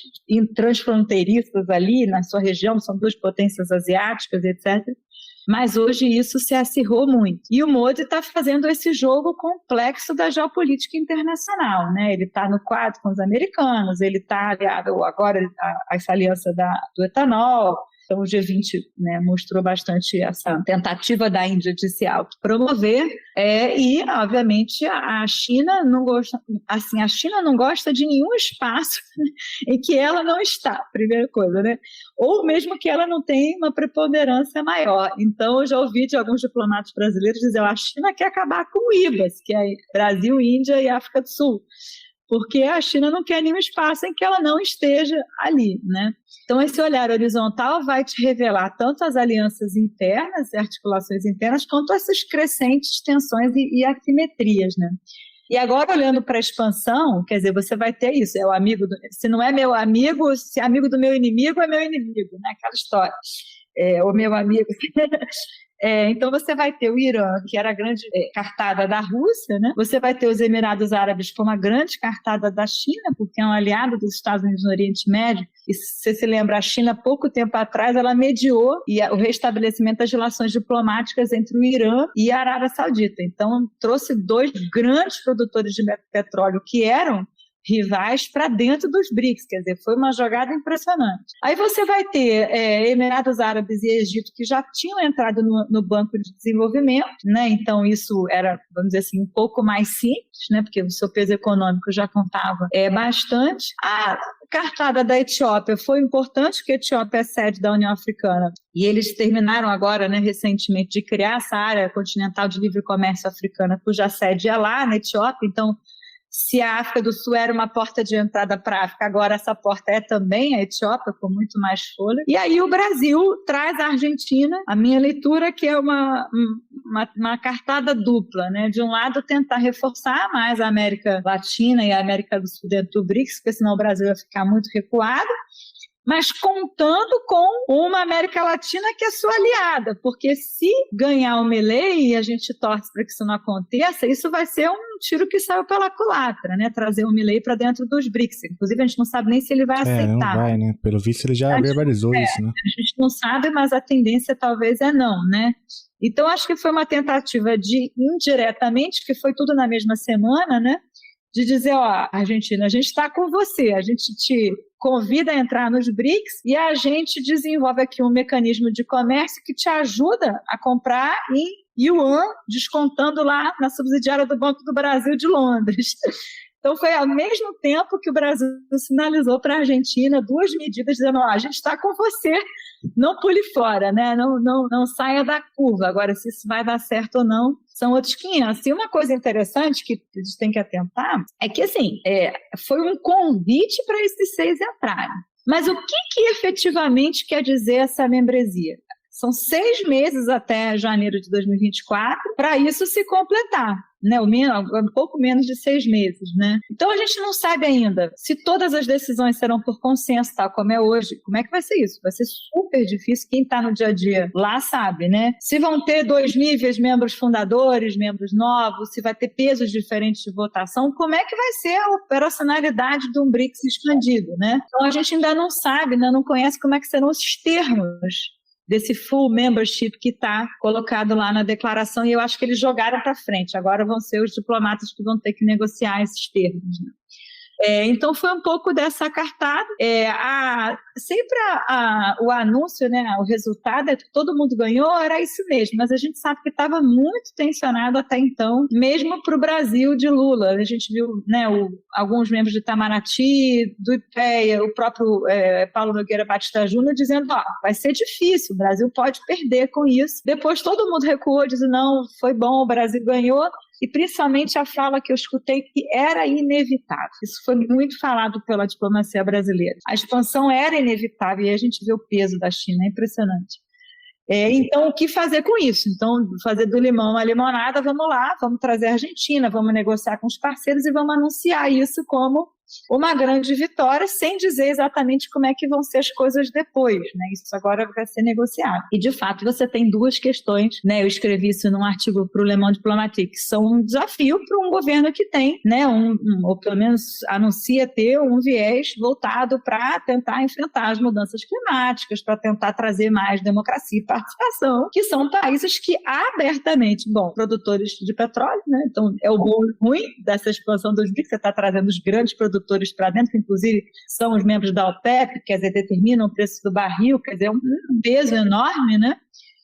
transfronteiriças ali na sua região, são duas potências asiáticas, etc., mas hoje isso se acirrou muito. E o Modi está fazendo esse jogo complexo da geopolítica internacional, né? Ele está no quadro com os americanos, ele está aliado agora a essa aliança do etanol. Então, o G20, né, mostrou bastante essa tentativa da Índia de se autopromover e, obviamente, a China não gosta, assim, a China não gosta de nenhum espaço em que ela não está, primeira coisa, né? Ou mesmo que ela não tenha uma preponderância maior. Então, eu já ouvi de alguns diplomatas brasileiros dizer que a China quer acabar com o IBAS, que é Brasil, Índia e África do Sul. porque a China não quer nenhum espaço em que ela não esteja ali, né? Então, esse olhar horizontal vai te revelar tanto as alianças internas e articulações internas, quanto essas crescentes tensões e assimetrias, né? E agora, olhando para a expansão, quer dizer, você vai ter isso, é o amigo se não é meu amigo, se é amigo do meu inimigo, é meu inimigo, né? Aquela história. O meu amigo... então você vai ter o Irã, que era a grande cartada da Rússia, né? Você vai ter os Emirados Árabes como a grande cartada da China, porque é um aliado dos Estados Unidos no Oriente Médio. E se você se lembra, a China, pouco tempo atrás, ela mediou o restabelecimento das relações diplomáticas entre o Irã e a Arábia Saudita. Então, trouxe 2 grandes produtores de petróleo que eram rivais para dentro dos BRICS, quer dizer, foi uma jogada impressionante. Aí você vai ter Emirados Árabes e Egito, que já tinham entrado no Banco de Desenvolvimento, né? Então isso era, vamos dizer assim, um pouco mais simples, né? Porque o seu peso econômico já contava bastante. A cartada da Etiópia foi importante, porque a Etiópia é sede da União Africana, e eles terminaram agora, né, recentemente, de criar essa área continental de livre comércio africana, cuja sede é lá na Etiópia. Então, se a África do Sul era uma porta de entrada para a África, agora essa porta é também a Etiópia, com muito mais fôlego. E aí o Brasil traz a Argentina, a minha leitura, que é uma cartada dupla, né? De um lado, tentar reforçar mais a América Latina e a América do Sul dentro do BRICS, porque senão o Brasil ia ficar muito recuado, mas contando com uma América Latina que é sua aliada, porque se ganhar o Milei, e a gente torce para que isso não aconteça, isso vai ser um tiro que saiu pela culatra, né? Trazer o Milei para dentro dos BRICS. Inclusive, a gente não sabe nem se ele vai aceitar. Não vai, né? Pelo visto, ele já verbalizou isso, né? A gente não sabe, mas a tendência talvez é não, né? Então, acho que foi uma tentativa de, indiretamente, que foi tudo na mesma semana, né? De dizer, Argentina, a gente está com você, a gente te convida a entrar nos BRICS e a gente desenvolve aqui um mecanismo de comércio que te ajuda a comprar em yuan, descontando lá na subsidiária do Banco do Brasil de Londres. Então, foi ao mesmo tempo que o Brasil sinalizou para a Argentina 2 medidas, dizendo, a gente está com você, não pule fora, né? Não saia da curva. Agora, se isso vai dar certo ou não, são outros 500. E uma coisa interessante que a gente tem que atentar é que, assim, foi um convite para esses 6 entrarem. Mas o que efetivamente quer dizer essa membresia? São 6 meses até janeiro de 2024 para isso se completar, né? Um pouco menos de 6 meses, né? Então a gente não sabe ainda se todas as decisões serão por consenso, tal como é hoje. Como é que vai ser isso? Vai ser super difícil. Quem está no dia a dia lá sabe, né? Se vão ter 2 níveis, membros fundadores, membros novos, se vai ter pesos diferentes de votação, como é que vai ser a operacionalidade de um BRICS expandido, né? Então a gente ainda não sabe, ainda não conhece como é que serão os termos desse full membership que está colocado lá na declaração, e eu acho que eles jogaram para frente. Agora vão ser os diplomatas que vão ter que negociar esses termos, né? Então foi um pouco dessa cartada. Sempre o anúncio, né, o resultado é que todo mundo ganhou, era isso mesmo, mas a gente sabe que estava muito tensionado até então, mesmo para o Brasil de Lula. A gente viu, né, alguns membros do Itamaraty, do IPEA, o próprio Paulo Nogueira Batista Júnior dizendo, vai ser difícil, o Brasil pode perder com isso. Depois todo mundo recuou, dizendo, não, foi bom, o Brasil ganhou. E principalmente a fala que eu escutei que era inevitável. Isso foi muito falado pela diplomacia brasileira. A expansão era inevitável e a gente vê o peso da China, é impressionante. Então, o que fazer com isso? Então, fazer do limão uma limonada, vamos lá, vamos trazer a Argentina, vamos negociar com os parceiros e vamos anunciar isso como uma grande vitória, sem dizer exatamente como é que vão ser as coisas depois, né? Isso agora vai ser negociado. E, de fato, você tem 2 questões, né? Eu escrevi isso num artigo para o Le Monde Diplomatique, que são um desafio para um governo que tem, né? Ou pelo menos anuncia ter um viés voltado para tentar enfrentar as mudanças climáticas, para tentar trazer mais democracia e participação, que são países que abertamente, produtores de petróleo, né? Então, é o bom e o ruim dessa expansão dos BRICS, você está trazendo os grandes produtores para dentro, que inclusive são os membros da OPEP, quer dizer, determinam o preço do barril, quer dizer, um peso enorme, né?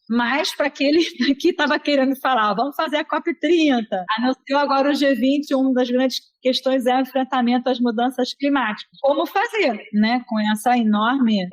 Mas para aquele que estava querendo falar, vamos fazer a COP30, anunciou agora o G20, uma das grandes questões é o enfrentamento às mudanças climáticas. Como fazer, né, com essa enorme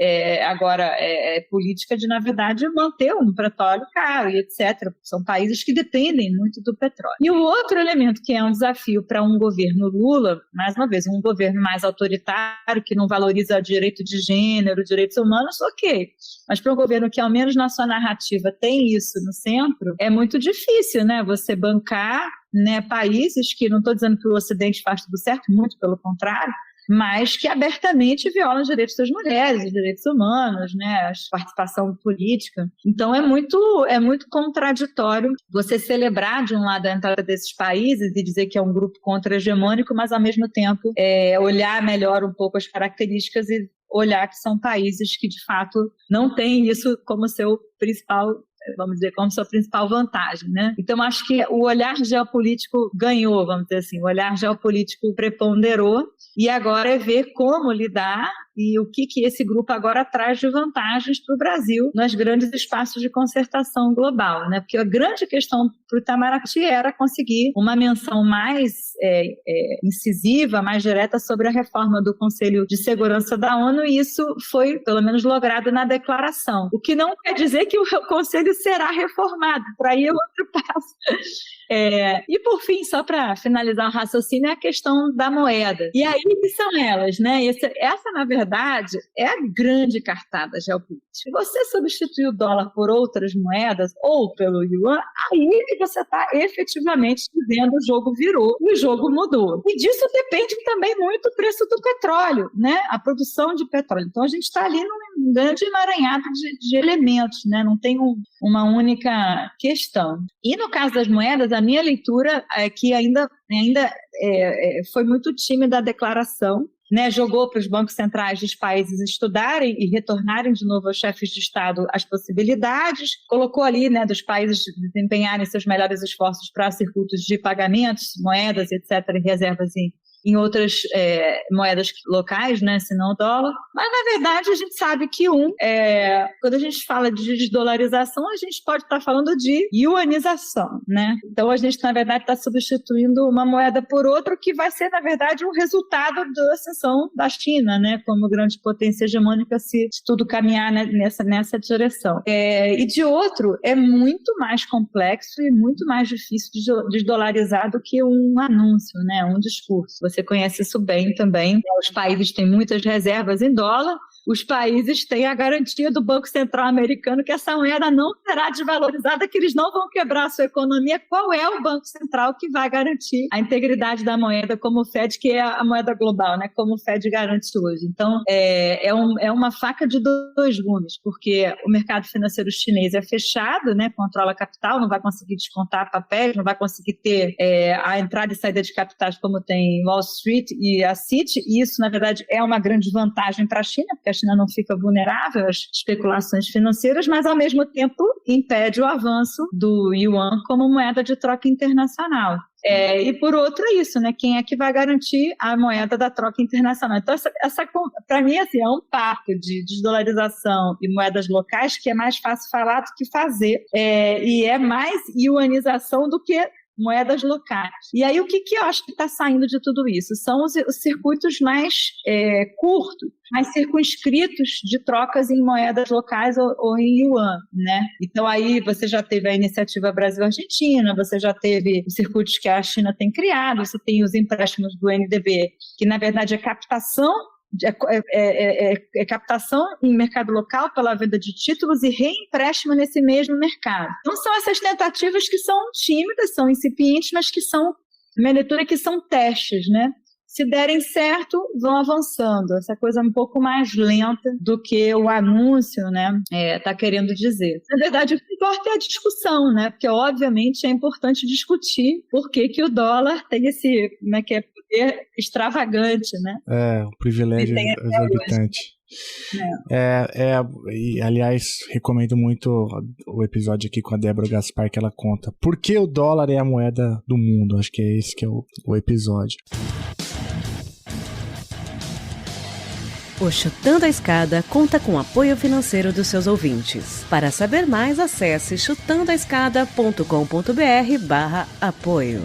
política de, na verdade, manter um petróleo caro e etc. São países que dependem muito do petróleo. E o outro elemento que é um desafio para um governo Lula, mais uma vez, um governo mais autoritário, que não valoriza direito de gênero, direitos humanos, ok. Mas para um governo que, ao menos na sua narrativa, tem isso no centro, é muito difícil, né, você bancar, né, países que, não estou dizendo que o Ocidente faz tudo certo, muito pelo contrário, mas que abertamente violam os direitos das mulheres, os direitos humanos, né, a participação política. Então é muito contraditório você celebrar, de um lado, a entrada desses países e dizer que é um grupo contra-hegemônico, mas, ao mesmo tempo, olhar melhor um pouco as características e olhar que são países que, de fato, não têm isso como seu principal, vamos dizer, como sua principal vantagem, né? Então, acho que o olhar geopolítico ganhou, vamos dizer assim, o olhar geopolítico preponderou, e agora é ver como lidar e o que esse grupo agora traz de vantagens para o Brasil nos grandes espaços de concertação global, né? Porque a grande questão para o Itamaraty era conseguir uma menção mais incisiva, mais direta sobre a reforma do Conselho de Segurança da ONU, e isso foi, pelo menos, logrado na declaração. O que não quer dizer que o Conselho será reformado, por aí é outro passo. E, por fim, só para finalizar o raciocínio, é a questão da moeda. E aí, que são elas, né? Essa, na verdade, é a grande cartada geopolítica. Se você substituir o dólar por outras moedas, ou pelo yuan, aí você está efetivamente dizendo o jogo virou e o jogo mudou. E disso depende também muito o preço do petróleo, né? A produção de petróleo. Então, a gente está ali num grande emaranhado de elementos, né? Não tem uma única questão. E no caso das moedas, a minha leitura é que ainda foi muito tímida a declaração, né? Jogou para os bancos centrais dos países estudarem e retornarem de novo aos chefes de Estado as possibilidades, colocou ali, né, dos países desempenharem seus melhores esforços para circuitos de pagamentos, moedas, etc., e reservas em outras moedas locais, né, se não o dólar. Mas, na verdade, a gente sabe que quando a gente fala de desdolarização, a gente pode estar falando de yuanização, né? Então, a gente, na verdade, está substituindo uma moeda por outra, que vai ser, na verdade, um resultado da ascensão da China, né, como grande potência hegemônica, se tudo caminhar, né, nessa direção. E, de outro, é muito mais complexo e muito mais difícil de desdolarizar do que um anúncio, né, um discurso. Você conhece isso bem também. Os países têm muitas reservas em dólar, os países têm a garantia do Banco Central americano que essa moeda não será desvalorizada, que eles não vão quebrar a sua economia. Qual é o Banco Central que vai garantir a integridade da moeda, como o FED, que é a moeda global, né? Como o FED garante hoje. Então, é uma faca de dois gumes, porque o mercado financeiro chinês é fechado, né? Controla capital, não vai conseguir descontar papéis, não vai conseguir ter a entrada e saída de capitais como tem Wall Street e a Citi, e isso, na verdade, é uma grande vantagem para a China, porque a China não fica vulnerável às especulações financeiras, mas, ao mesmo tempo, impede o avanço do yuan como moeda de troca internacional. E, por outro, é isso, né? Quem é que vai garantir a moeda da troca internacional? Então, para mim, assim, é um pacto de desdolarização e moedas locais que é mais fácil falar do que fazer, e é mais yuanização do que moedas locais. E aí, o que eu acho que está saindo de tudo isso? São os circuitos mais curtos, mais circunscritos de trocas em moedas locais ou em yuan, né? Então, aí você já teve a iniciativa Brasil-Argentina, você já teve os circuitos que a China tem criado, você tem os empréstimos do NDB, que, na verdade, é captação em mercado local pela venda de títulos e reempréstimo nesse mesmo mercado. Então, são essas tentativas que são tímidas, são incipientes, mas que são, minha leitura, que são testes, né? Se derem certo, vão avançando. Essa coisa é um pouco mais lenta do que o anúncio, né, tá querendo dizer. Na verdade, o que importa é a discussão, né? Porque, obviamente, é importante discutir por que o dólar tem esse, como é que é, poder extravagante, né? Um privilégio exorbitante. E, aliás, recomendo muito o episódio aqui com a Débora Gaspar, que ela conta por que o dólar é a moeda do mundo. Acho que é esse que é o episódio. O Chutando a Escada conta com o apoio financeiro dos seus ouvintes. Para saber mais, acesse chutandoaescada.com.br/apoio.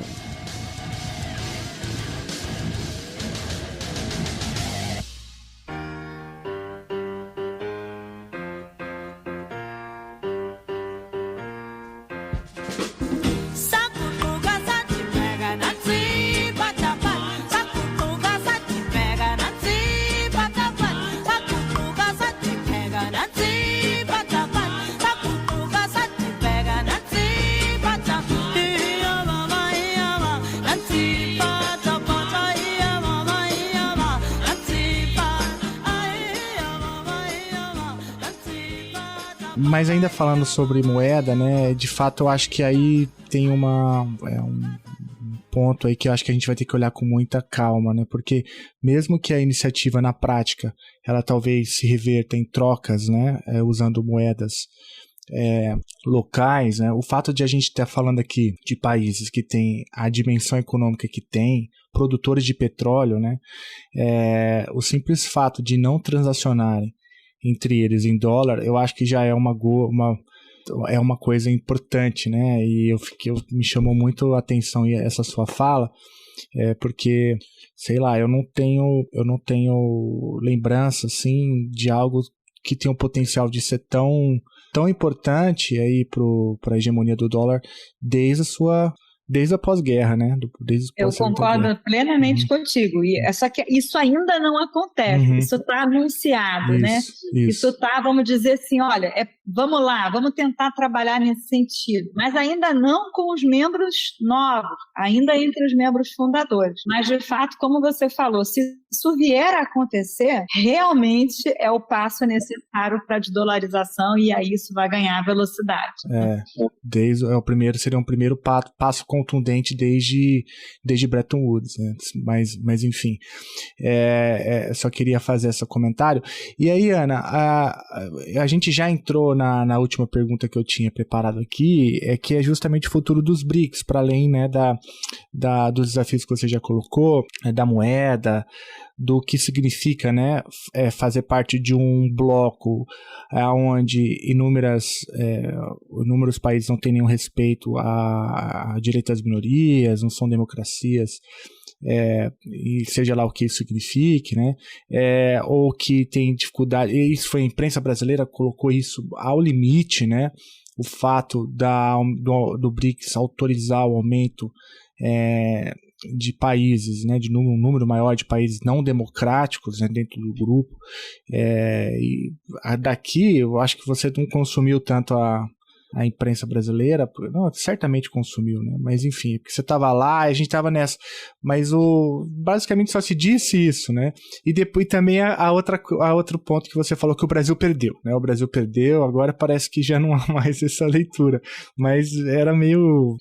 Mas ainda falando sobre moeda, né, de fato eu acho que aí tem um ponto aí que eu acho que a gente vai ter que olhar com muita calma, né, porque mesmo que a iniciativa na prática, ela talvez se reverta em trocas, né, usando moedas locais, né, o fato de a gente estar falando aqui de países que têm a dimensão econômica que tem, produtores de petróleo, né, o simples fato de não transacionarem entre eles em dólar, eu acho que já é uma coisa importante, né? E me chamou muito a atenção essa sua fala, porque, sei lá, eu não tenho lembrança, assim, de algo que tem o potencial de ser tão importante aí para a hegemonia do dólar desde a pós-guerra, né? Eu concordo plenamente contigo. Só que isso ainda não acontece. Isso está anunciado, né? Isso está, vamos dizer assim, olha, vamos lá, vamos tentar trabalhar nesse sentido. Mas ainda não com os membros novos, ainda entre os membros fundadores. Mas, de fato, como você falou, se isso vier a acontecer, realmente é o passo necessário para a desdolarização e aí isso vai ganhar velocidade. Seria um primeiro passo contundente desde Bretton Woods, né? Mas enfim, só queria fazer esse comentário. E aí, Ana, a gente já entrou na última pergunta que eu tinha preparado aqui, que é justamente o futuro dos BRICS, para além, né, dos desafios que você já colocou, da moeda, do que significa, né, fazer parte de um bloco onde inúmeros países não têm nenhum respeito a direitos das minorias, não são democracias, e seja lá o que isso signifique, né, ou que tem dificuldade, e isso foi a imprensa brasileira colocou isso ao limite, né, o fato do BRICS autorizar o aumento de países, né, de um número maior de países não democráticos, né, dentro do grupo, e daqui eu acho que você não consumiu tanto a imprensa brasileira, não, certamente consumiu, né? Mas enfim, porque você estava lá, a gente estava nessa, mas basicamente só se disse isso, né? E depois também a outro ponto que você falou que o Brasil perdeu, né? O Brasil perdeu, agora parece que já não há mais essa leitura, mas era meio...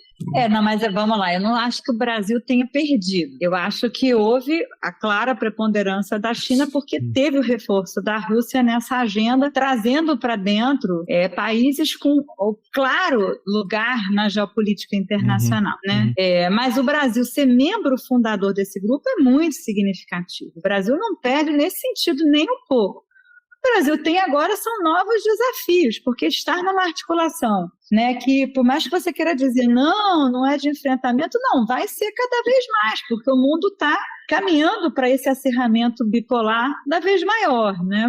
Não, mas vamos lá, eu não acho que o Brasil tenha perdido. Eu acho que houve a clara preponderância da China porque teve o reforço da Rússia nessa agenda, trazendo para dentro países com o claro lugar na geopolítica internacional, né? Mas o Brasil ser membro fundador desse grupo é muito significativo. O Brasil não perde nesse sentido nem um pouco. O Brasil tem agora são novos desafios, porque está numa articulação, né, que por mais que você queira dizer não é de enfrentamento, não, vai ser cada vez mais, porque o mundo está caminhando para esse acirramento bipolar cada vez maior, né?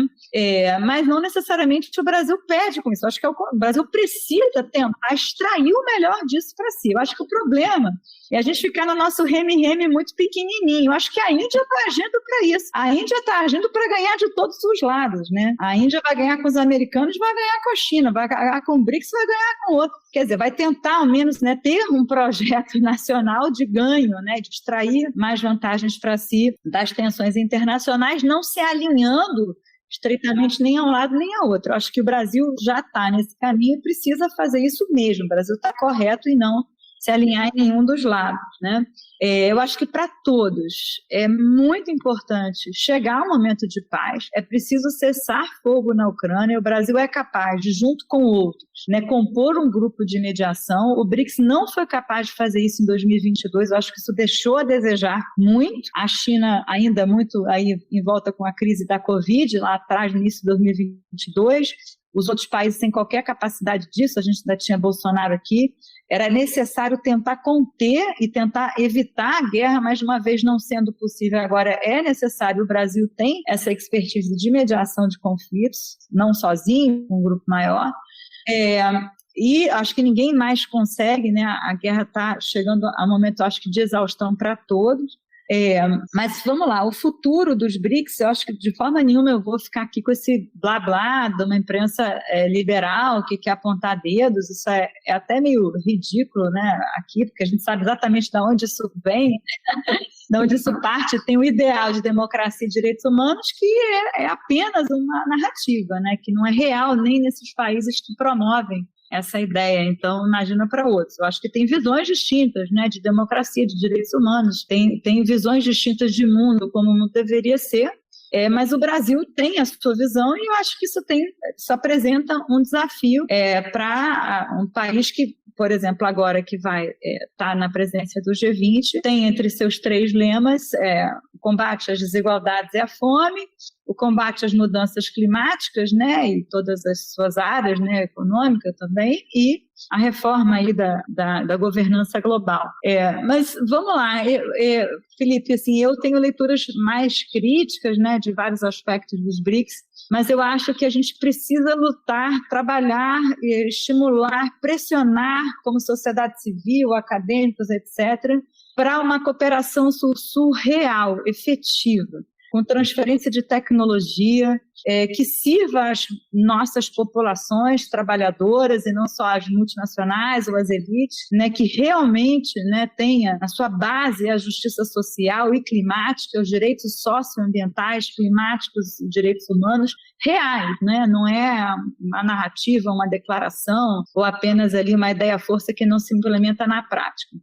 Mas não necessariamente o Brasil perde com isso. Eu acho que o Brasil precisa tentar extrair o melhor disso para si. Eu acho que o problema é a gente ficar no nosso reme-reme muito pequenininho. Eu acho que a Índia está agindo para isso. A Índia está agindo para ganhar de todos os lados, né? A Índia vai ganhar com os americanos, vai ganhar com a China, vai ganhar com o BRICS, vai ganhar com o outro. Quer dizer, vai tentar, ao menos, né, ter um projeto nacional de ganho, né, de extrair mais vantagens para si das tensões internacionais, não se alinhando estritamente nem a um lado nem a outro. Eu acho que o Brasil já está nesse caminho e precisa fazer isso mesmo. O Brasil está correto e não se alinhar em nenhum dos lados, né? Eu acho que para todos é muito importante chegar ao momento de paz, é preciso cessar fogo na Ucrânia, o Brasil é capaz de, junto com outros, né, compor um grupo de mediação. O BRICS não foi capaz de fazer isso em 2022, eu acho que isso deixou a desejar muito. A China ainda muito aí em volta com a crise da Covid, lá atrás, no início de 2022, os outros países sem qualquer capacidade disso, a gente ainda tinha Bolsonaro aqui. Era necessário tentar conter e tentar evitar a guerra, mas uma vez não sendo possível, agora é necessário. O Brasil tem essa expertise de mediação de conflitos, não sozinho, com um grupo maior. E acho que ninguém mais consegue, né? A guerra está chegando a um momento, acho que, de exaustão para todos. Mas vamos lá, o futuro dos BRICS, eu acho que de forma nenhuma eu vou ficar aqui com esse blá blá de uma imprensa liberal que quer apontar dedos. Isso é até meio ridículo, né, aqui, porque a gente sabe exatamente de onde isso vem, de onde isso parte. Tem o ideal de democracia e direitos humanos, que é apenas uma narrativa, né, que não é real nem nesses países que promovem essa ideia. Então, imagina para outros. Eu acho que tem visões distintas, né, de democracia, de direitos humanos, tem visões distintas de mundo, como o mundo deveria ser, mas o Brasil tem a sua visão, e eu acho que isso apresenta um desafio para um país que, por exemplo, agora que vai estar na presidência do G20, tem entre seus 3 lemas o combate às desigualdades e à fome, o combate às mudanças climáticas, né, e todas as suas áreas, né, econômica também, e a reforma aí da governança global. Mas vamos lá, Felipe, assim, eu tenho leituras mais críticas, né, de vários aspectos dos BRICS, mas eu acho que a gente precisa lutar, trabalhar, estimular, pressionar como sociedade civil, acadêmicos, etc., para uma cooperação sul-sul real, efetiva, com transferência de tecnologia, que sirva às nossas populações trabalhadoras e não só às multinacionais ou às elites, né, que realmente, né, tenha na sua base a justiça social e climática, os direitos socioambientais, climáticos e direitos humanos reais, né? Não é uma narrativa, uma declaração ou apenas ali uma ideia-força que não se implementa na prática.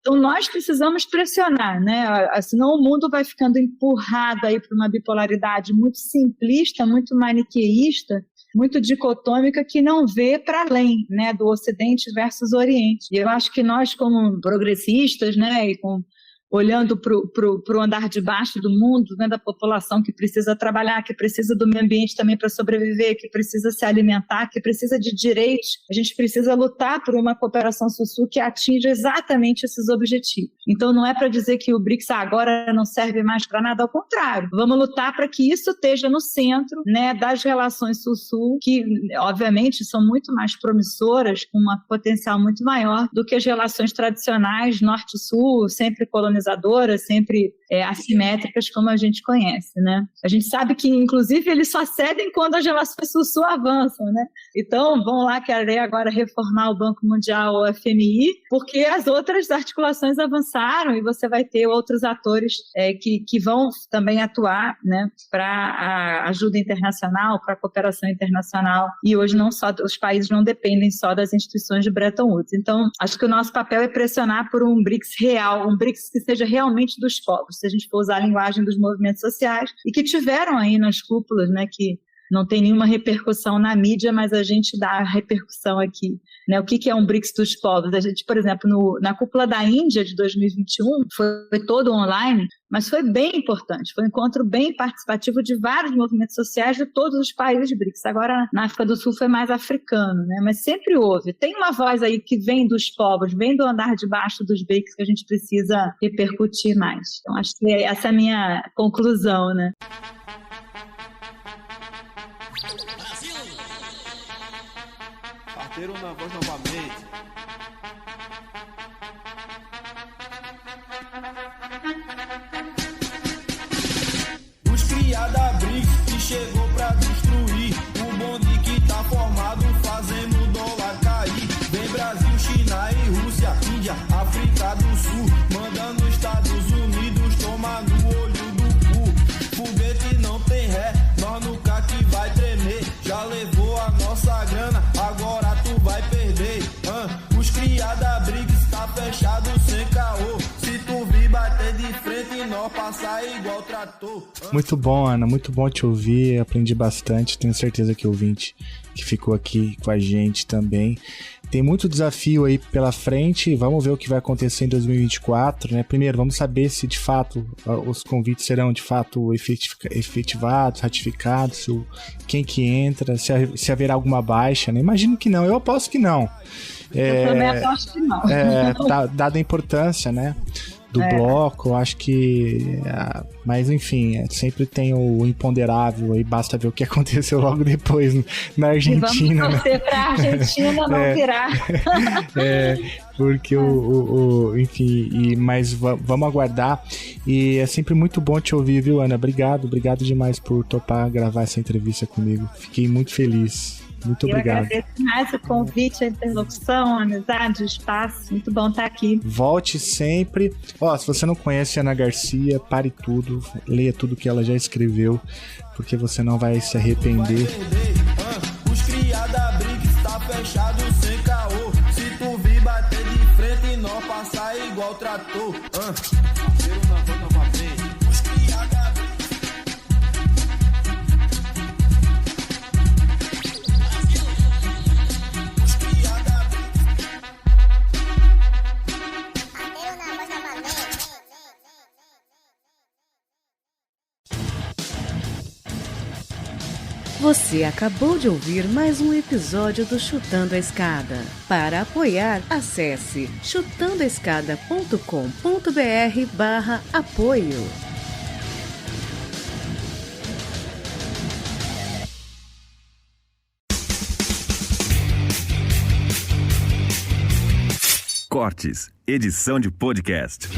Então, nós precisamos pressionar, né? Senão o mundo vai ficando empurrado aí para uma bipolaridade muito simplista, muito maniqueísta, muito dicotômica, que não vê para além, né, do Ocidente versus Oriente. E eu acho que nós, como progressistas, né, e olhando para o andar de baixo do mundo, né, da população que precisa trabalhar, que precisa do meio ambiente também para sobreviver, que precisa se alimentar, que precisa de direitos, a gente precisa lutar por uma cooperação sul-sul que atinja exatamente esses objetivos. Então não é para dizer que o BRICS agora não serve mais para nada, ao contrário, vamos lutar para que isso esteja no centro, né, das relações sul-sul, que obviamente são muito mais promissoras, com um potencial muito maior do que as relações tradicionais norte-sul, sempre colonizadoras, sempre assimétricas, como a gente conhece, né? A gente sabe que, inclusive, eles só cedem quando as relações sul-sul avançam, né? Então, vão lá querer agora reformar o Banco Mundial ou o FMI, porque as outras articulações avançaram e você vai ter outros atores que vão também atuar, né, para a ajuda internacional, para a cooperação internacional, e hoje os países não dependem só das instituições de Bretton Woods. Então, acho que o nosso papel é pressionar por um BRICS real, um BRICS que seja realmente dos povos, se a gente for usar a linguagem dos movimentos sociais, e que tiveram aí nas cúpulas, né, que não tem nenhuma repercussão na mídia, mas a gente dá a repercussão aqui, né? O que é um BRICS dos povos? A gente, por exemplo, na cúpula da Índia de 2021, foi todo online, mas foi bem importante, foi um encontro bem participativo de vários movimentos sociais de todos os países BRICS. Agora, na África do Sul foi mais africano, né? Mas sempre houve. Tem uma voz aí que vem dos povos, vem do andar de baixo dos BRICS, que a gente precisa repercutir mais. Então, acho que essa é a minha conclusão, né? Parteiro na voz novamente. Os criada BRICS que chegou pra destruir o bonde que tá formado fazendo o dólar cair. Vem Brasil, China e Rússia, Índia, África do Sul, mandando Estados Unidos tomar no olho do cu. Foguete não tem ré, nós nunca que vai tremer. Já levou a nossa grana, agora tu vai perder. Os criada BRICS tá fechado sem caô. Se tu vir bater de frente, nós passar igual trator. Muito bom, Ana, muito bom te ouvir, aprendi bastante, tenho certeza que o ouvinte que ficou aqui com a gente também. Tem muito desafio aí pela frente, vamos ver o que vai acontecer em 2024, né? Primeiro, vamos saber se de fato os convites serão de fato efetivados, ratificados, quem que entra, se haverá alguma baixa, né? Imagino que não, eu aposto que não. Eu também aposto que não. Dada a importância, né, bloco, eu acho que... Mas enfim, sempre tem o imponderável, aí basta ver o que aconteceu logo depois na Argentina. E vamos torcer pra Argentina não virar. Porque enfim, mas vamos aguardar. E é sempre muito bom te ouvir, viu, Ana? Obrigado demais por topar gravar essa entrevista comigo. Fiquei muito feliz. Muito obrigado. Eu agradeço mais o convite, a interlocução, a amizade, o espaço. Muito bom estar aqui. Volte sempre. Se você não conhece a Ana Garcia, pare tudo, leia tudo que ela já escreveu, porque você não vai se arrepender. Os cria da Brix tá fechado sem caô. Se tu vir bater de frente e não passar igual trator. Os cria da Brix. Você acabou de ouvir mais um episódio do Chutando a Escada. Para apoiar, acesse chutandoaescada.com.br/apoio. Cortes, edição de podcast.